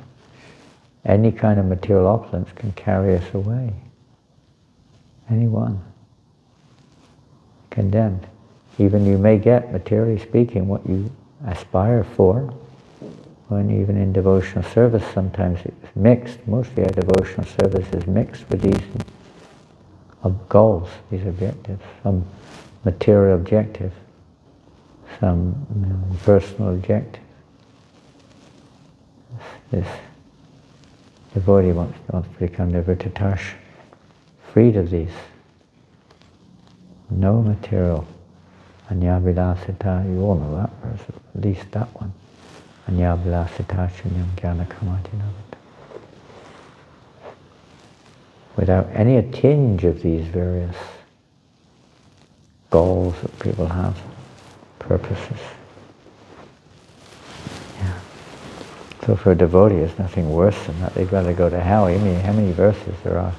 Any kind of material opulence can carry us away. Anyone. Condemned. Even you may get, materially speaking, what you aspire for. When even in devotional service, sometimes it's mixed. Mostly our devotional service is mixed with these goals, these objectives. Some material objective, some personal objective. This devotee wants to become Nivrittatash, freed of these. No material. Anyavilasita, you all know that verse, at least that one. Anyavilasita Shunyam Jnana Kamati Navata. Without any tinge of these various goals that people have, purposes. Yeah. So for a devotee, there's nothing worse than that. They'd rather go to hell. I mean, how many verses there are?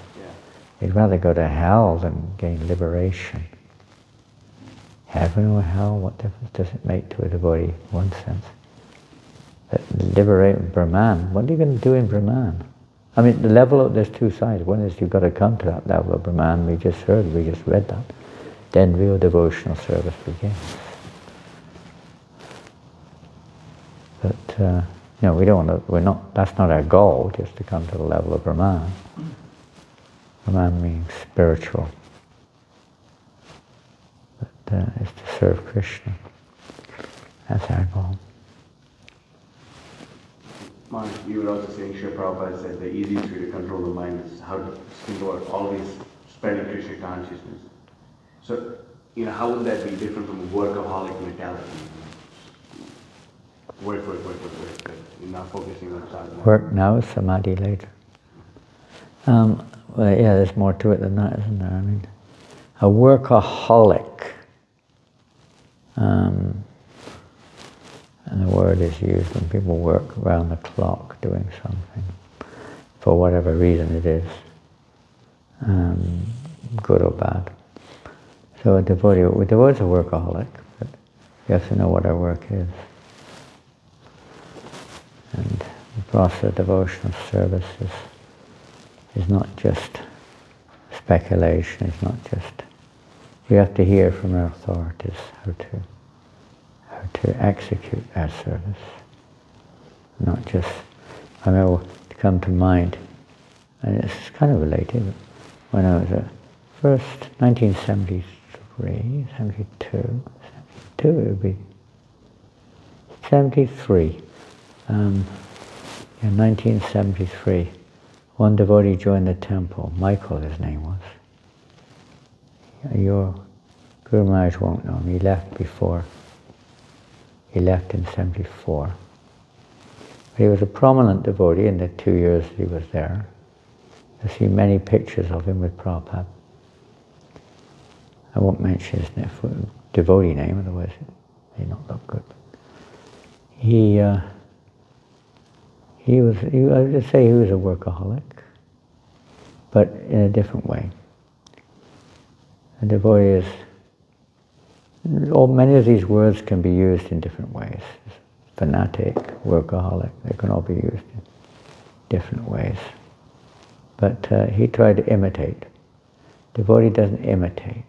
They'd rather go to hell than gain liberation. Heaven or hell, what difference does it make to a devotee, in one sense? But liberate Brahman, what are you going to do in Brahman? I mean, the level of, there's two sides. One is you've got to come to that level of Brahman, we just read that. Then real devotional service begins. But, we don't want to, that's not our goal, just to come to the level of Brahman. Brahman means spiritual. But it's to serve Krishna. That's our goal. Maharaj, you were also saying, Srila Prabhupada said the easiest way to control the mind is how to think about always spreading Krishna consciousness. So, how would that be different from a workaholic mentality? Work. You're not focusing on sadhana. Work now, samadhi later. Well, yeah, there's more to it than that, isn't there? I mean, a workaholic, and the word is used when people work around the clock doing something, for whatever reason it is, good or bad. So a devotee is a workaholic, but you have to know what our work is. And the process of devotional service is not just speculation, it's not just, we have to hear from our authorities how to execute our service. Not just, I remember to come to mind, and it's kind of related, when I was at first, 1973, 72, it would be 73. In 1973, one devotee joined the temple. Michael, his name was. Your Guru Maharaj won't know him. He left before. He left in 74. He was a prominent devotee in the 2 years he was there. I see many pictures of him with Prabhupada. I won't mention his devotee name, otherwise it may not look good. He I would just say he was a workaholic, but in a different way. A devotee is, many of these words can be used in different ways. Fanatic, workaholic, they can all be used in different ways. But he tried to imitate. Devotee doesn't imitate,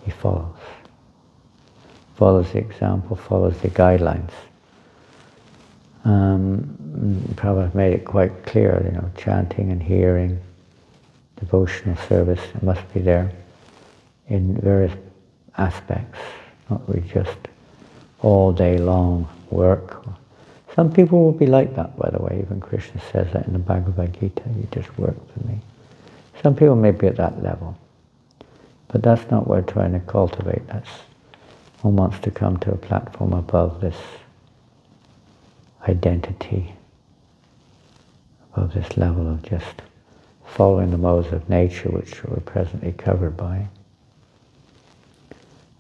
he follows. Follows the example, follows the guidelines. Prabhupada made it quite clear, chanting and hearing, devotional service, it must be there in various aspects, not really just all day long work. Some people will be like that, by the way. Even Krishna says that in the Bhagavad Gita, you just work for me. Some people may be at that level, but that's not what we're trying to cultivate. One wants to come to a platform above this identity, above this level of just following the modes of nature which we're presently covered by.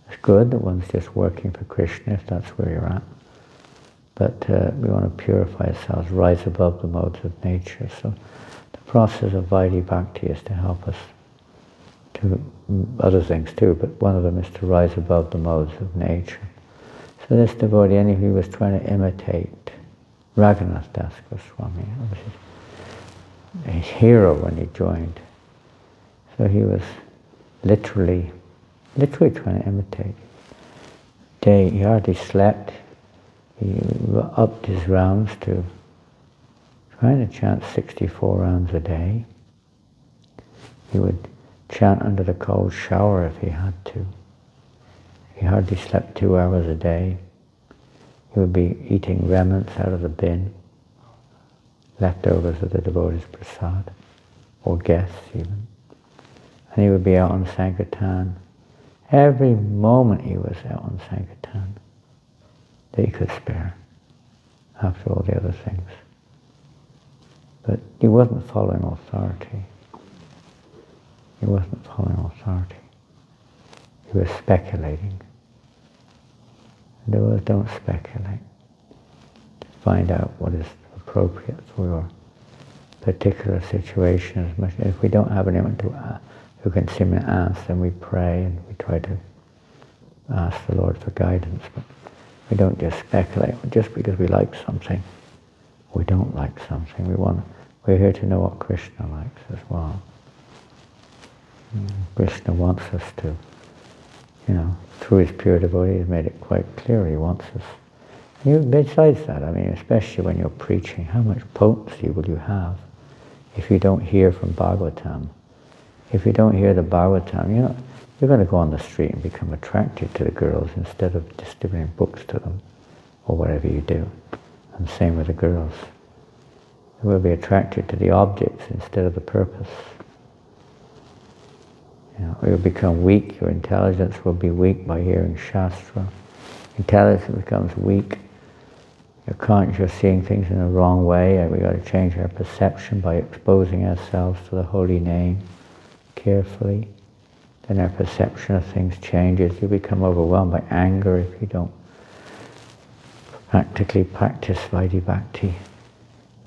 It's good that one's just working for Krishna if that's where you're at, but we want to purify ourselves, rise above the modes of nature. So the process of Vaidhi Bhakti is to help us to other things too, but one of them is to rise above the modes of nature. So this devotee, he was trying to imitate Raghunath Das Goswami, his hero when he joined. So he was literally trying to imitate. He hardly slept. He upped his rounds to trying to chant 64 rounds a day. He would chant under the cold shower if he had to. He hardly slept 2 hours a day. He would be eating remnants out of the bin, leftovers of the devotees' prasad, or guests even. And he would be out on Sankirtan. Every moment he was out on Sankirtan that he could spare, after all the other things. But he wasn't following authority. He wasn't following authority. He was speculating. Devotees don't speculate. Find out what is appropriate for your particular situation. As much if we don't have anyone who can simply ask, then we pray and we try to ask the Lord for guidance. But we don't just speculate just because we like something. We don't like something. We're here to know what Krishna likes as well. Krishna wants us to, through his pure devotee, he's made it quite clear he wants us. And besides that, especially when you're preaching, how much potency will you have if you don't hear from Bhagavatam? If you don't hear the Bhagavatam, you're going to go on the street and become attracted to the girls instead of distributing books to them, or whatever you do. And same with the girls. You will be attracted to the objects instead of the purpose. You'll become weak, your intelligence will be weak by hearing Shastra. Intelligence becomes weak. You're conscious, you're seeing things in the wrong way. We've got to change our perception by exposing ourselves to the holy name carefully. Then our perception of things changes. You become overwhelmed by anger if you don't practically practice Vaidhi Bhakti.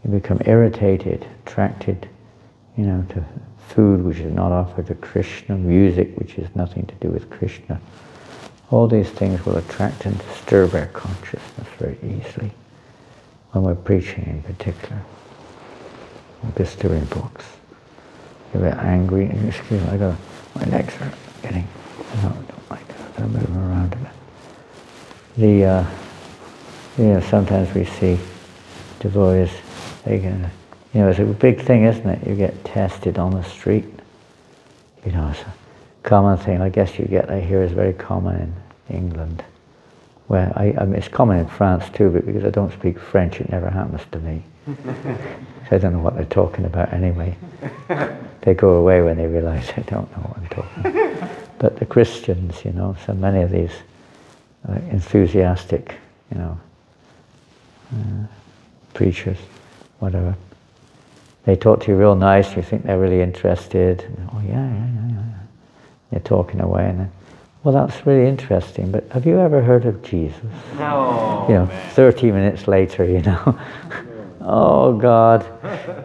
You become irritated, attracted, to food which is not offered to Krishna, music which has nothing to do with Krishna. All these things will attract and disturb our consciousness very easily when we're preaching in particular, or distributing books. You get angry, excuse me, my legs are getting, I don't like that, I'm moving around a bit. Sometimes we see devotees, it's a big thing, isn't it? You get tested on the street. It's a common thing. I guess I hear is very common in England. Where it's common in France too, but because I don't speak French, it never happens to me. So I don't know what they're talking about anyway. They go away when they realize I don't know what I'm talking about. But the Christians, so many of these enthusiastic, preachers, whatever, they talk to you real nice, you think they're really interested. Oh yeah. They're talking away and then, well, that's really interesting, but have you ever heard of Jesus? No. 30 minutes later, Oh God.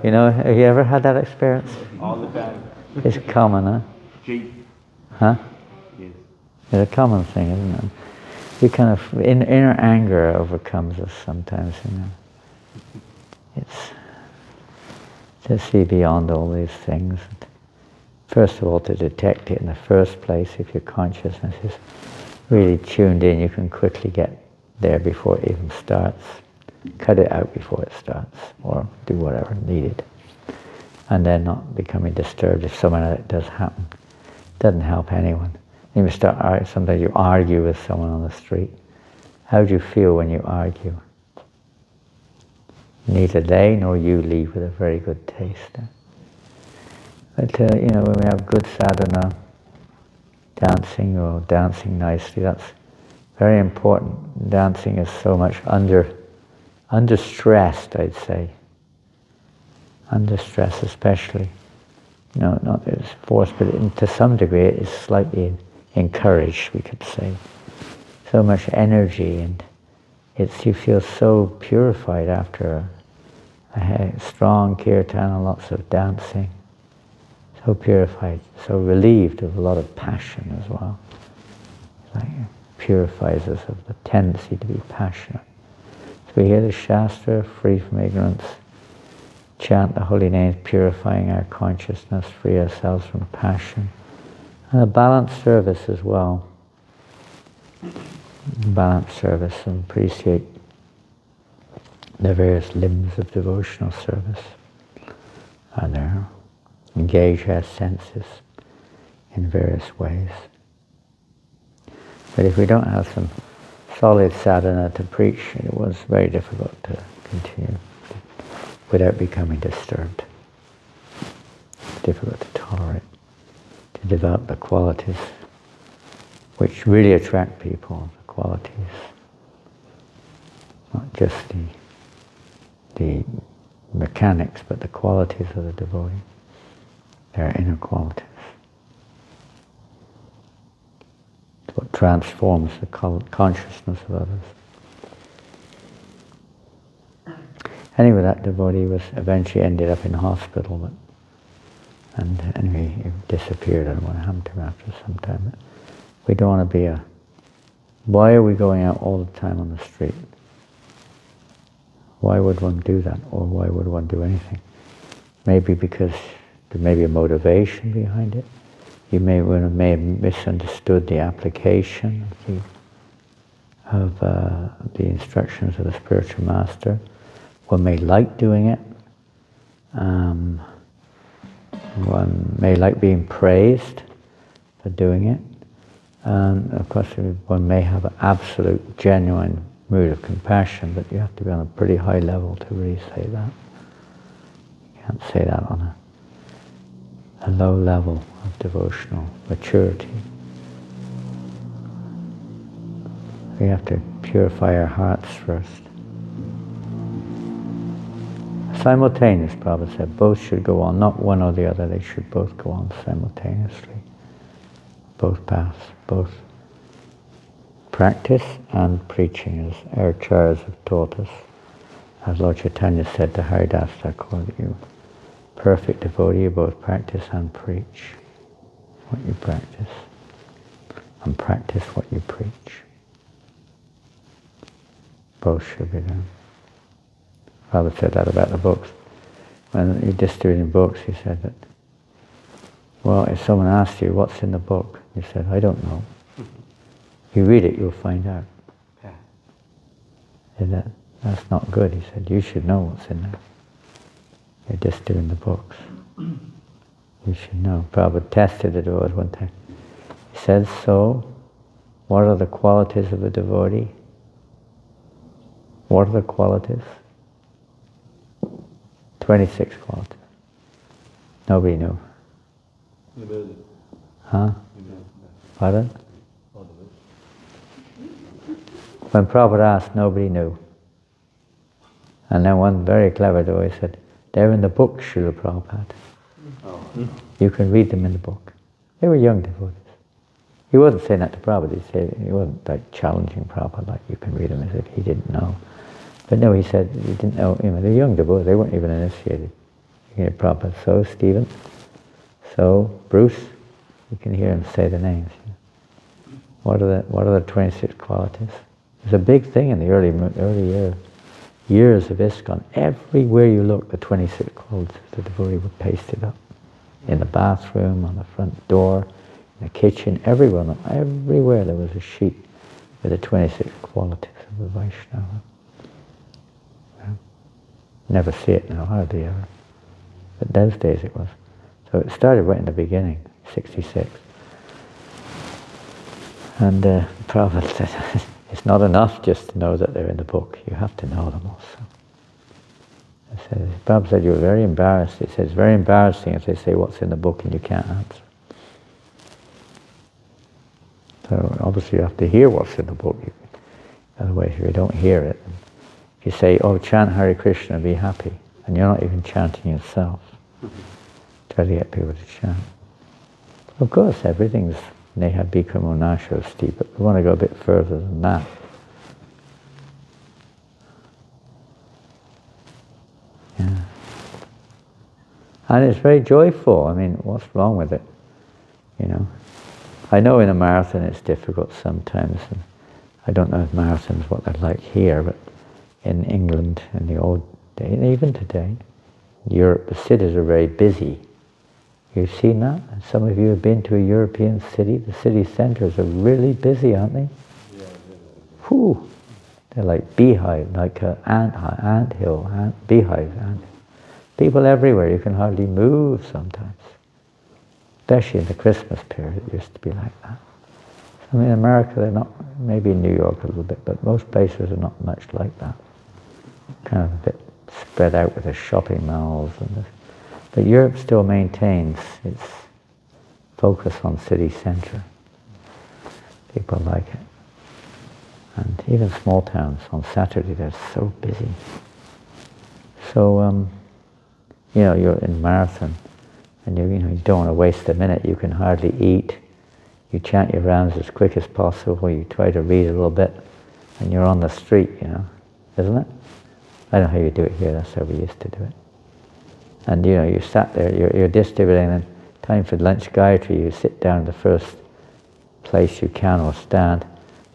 You know, have you ever had that experience? All the time. It's common, huh? Cheap. Huh? Yes. It's a common thing, isn't it? We kind of, inner anger overcomes us sometimes, you know. It's to see beyond all these things. First of all, to detect it in the first place, if your consciousness is really tuned in, you can quickly get there before it even starts. Cut it out before it starts, or do whatever needed. And then not becoming disturbed if something like that does happen. Doesn't help anyone. You start sometimes you argue with someone on the street. How do you feel when you argue? Neither they nor you leave with a very good taste. But you know, when we have good sadhana, dancing or dancing nicely, that's very important. Dancing is so much under stressed, I'd say. Under stress especially. You know, not that it's forced, but to some degree it is slightly encouraged, we could say. So much energy, and you feel so purified after a strong kirtan and lots of dancing. So purified, so relieved of a lot of passion as well. Like it purifies us of the tendency to be passionate. So we hear the Shastra, free from ignorance, chant the holy names, purifying our consciousness, free ourselves from passion. And a balanced service as well. Balanced service, and appreciate the various limbs of devotional service are there. Engage our senses in various ways. But if we don't have some solid sadhana to preach, it was very difficult to continue without becoming disturbed. It's difficult to tolerate, to develop the qualities which really attract people, the qualities, not just the mechanics, but the qualities of the devotee, their inner qualities. It's what transforms the consciousness of others. Anyway, that devotee was eventually ended up in hospital, and anyway, he disappeared. I don't know what happened to him after some time. But we don't want to be why are we going out all the time on the street? Why would one do that? Or why would one do anything? Maybe because there may be a motivation behind it. You may have misunderstood the application of the instructions of the spiritual master. One may like doing it. One may like being praised for doing it. And of course, one may have an absolute, genuine mood of compassion, but you have to be on a pretty high level to really say that. You can't say that on a low level of devotional maturity. We have to purify our hearts first. Simultaneous, Prabhupada said, both should go on, not one or the other, they should both go on simultaneously. Both paths, both practice and preaching, as our acharyas have taught us. As Lord Chaitanya said to Haridas Thakur, that you perfect devotee, you both practice and preach what you practice, and practice what you preach. Both should be done. Prabhupada said that about the books. When he distributed books, he said that, well, if someone asked you, what's in the book? You said, I don't know. If you read it, you'll find out. Yeah. Said that's not good. He said, you should know what's in there. You're just doing the books. You should know. Prabhupada tested the devotees one time. He said, so, what are the qualities of a devotee? What are the qualities? 26 qualities. Nobody knew. Huh? Pardon? When Prabhupada asked, nobody knew. And then one very clever devotee said, they're in the book, Srila Prabhupada. Oh. You can read them in the book. They were young devotees. He wasn't saying that to Prabhupada. He wasn't like challenging Prabhupada, like you can read them, as if he didn't know. But no, he said he didn't know, they're young devotees, they weren't even initiated. You can hear Prabhupada, so Stephen, so Bruce, you can hear him say the names. What are the 26 qualities? It's a big thing in the early years of ISKCON. Everywhere you look, the 26 qualities, the devotee would paste it up. In the bathroom, on the front door, in the kitchen, everywhere there was a sheet with the 26 qualities of the Vaishnava. Yeah. Never see it now, hardly ever. But those days it was. So it started right in the beginning, 66. And Prabhupada said, it's not enough just to know that they're in the book, you have to know them also. Prabhupada said, you're very embarrassed. He said, it's very embarrassing if they say what's in the book and you can't answer. So obviously you have to hear what's in the book. Otherwise, if you don't hear it, if you say, oh, chant Hare Krishna, be happy, and you're not even chanting yourself, try to get people to chant. Of course, everything's Neha Bikram Unashasti, but we want to go a bit further than that. Yeah. And it's very joyful. I mean, what's wrong with it? I know in a marathon it's difficult sometimes, and I don't know if marathons what they're like here, but in England in the old days, and even today, in Europe, the cities are very busy. You've seen that? And some of you have been to a European city. The city centres are really busy, aren't they? Yeah. Whew. They're like beehive, like an ant hill, beehive. People everywhere. You can hardly move sometimes. Especially in the Christmas period, it used to be like that. I mean, in America, they're not, maybe in New York a little bit, but most places are not much like that. Kind of a bit spread out with the shopping malls and this. But Europe still maintains its focus on city centre. People like it. And even small towns, on Saturday, they're so busy. So, you're in marathon, and you don't want to waste a minute. You can hardly eat. You chant your rounds as quick as possible. You try to read a little bit, and you're on the street, isn't it? I don't know how you do it here. That's how we used to do it. And you sat there, you're distributing, and time for lunch Gayatri, you sit down in the first place you can or stand,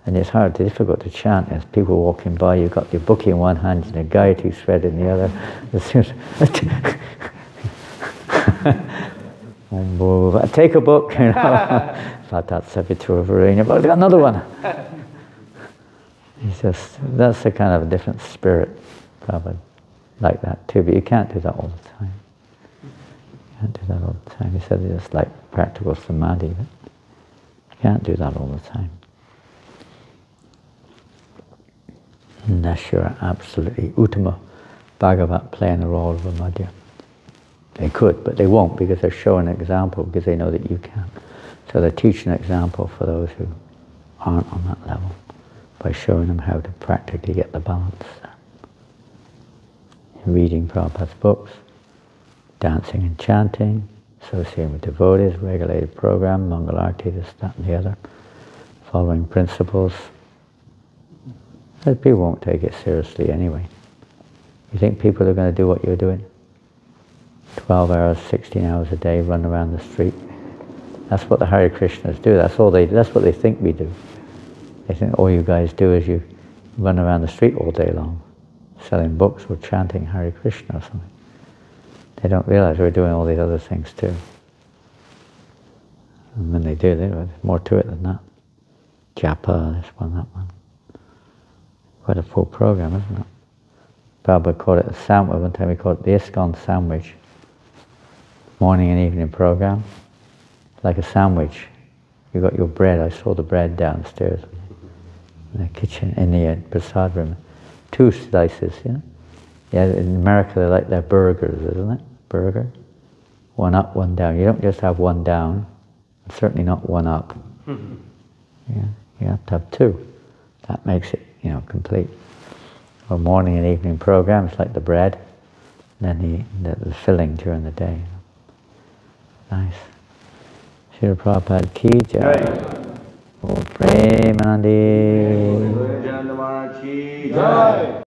and it's difficult to chant as people walking by. You've got your book in one hand and a Gayatri thread in the other. Take a book, Vatat Savitur Varenya, but I've got another one. That's a kind of a different spirit, probably. Like that too, but you can't do that all the time. You can't do that all the time. He said it's like practical samadhi, but you can't do that all the time. Unless you're absolutely Uttama Bhagavat playing the role of a Madhya. They could, but they won't, because they're showing an example, because they know that you can't. So they're teaching an example for those who aren't on that level, by showing them how to practically get the balance. Reading Prabhupada's books, dancing and chanting, associating with devotees, regulated program, Mangalarti, this, that and the other, following principles. But people won't take it seriously anyway. You think people are going to do what you're doing? 12 hours, 16 hours a day, run around the street. That's what the Hare Krishnas do. That's what they think we do. They think all you guys do is you run around the street all day long, selling books or chanting Hare Krishna or something. They don't realize we're doing all these other things too. And when they do, there's more to it than that. Japa, this one, that one. Quite a full program, isn't it? Prabhupada called it a sandwich. One time we called it the ISKCON sandwich. Morning and evening program. Like a sandwich. You got your bread. I saw the bread downstairs in the kitchen, in the prasad room. 2 slices, Yeah, in America they like their burgers, isn't it? Burger. 1 up, 1 down. You don't just have 1 down. Certainly not 1 up. Yeah, you have to have 2. That makes it, complete. Or morning and evening programs like the bread, and then the filling during the day. Nice. Srila Prabhupada ki jai. Oh, Premanandi. Jai.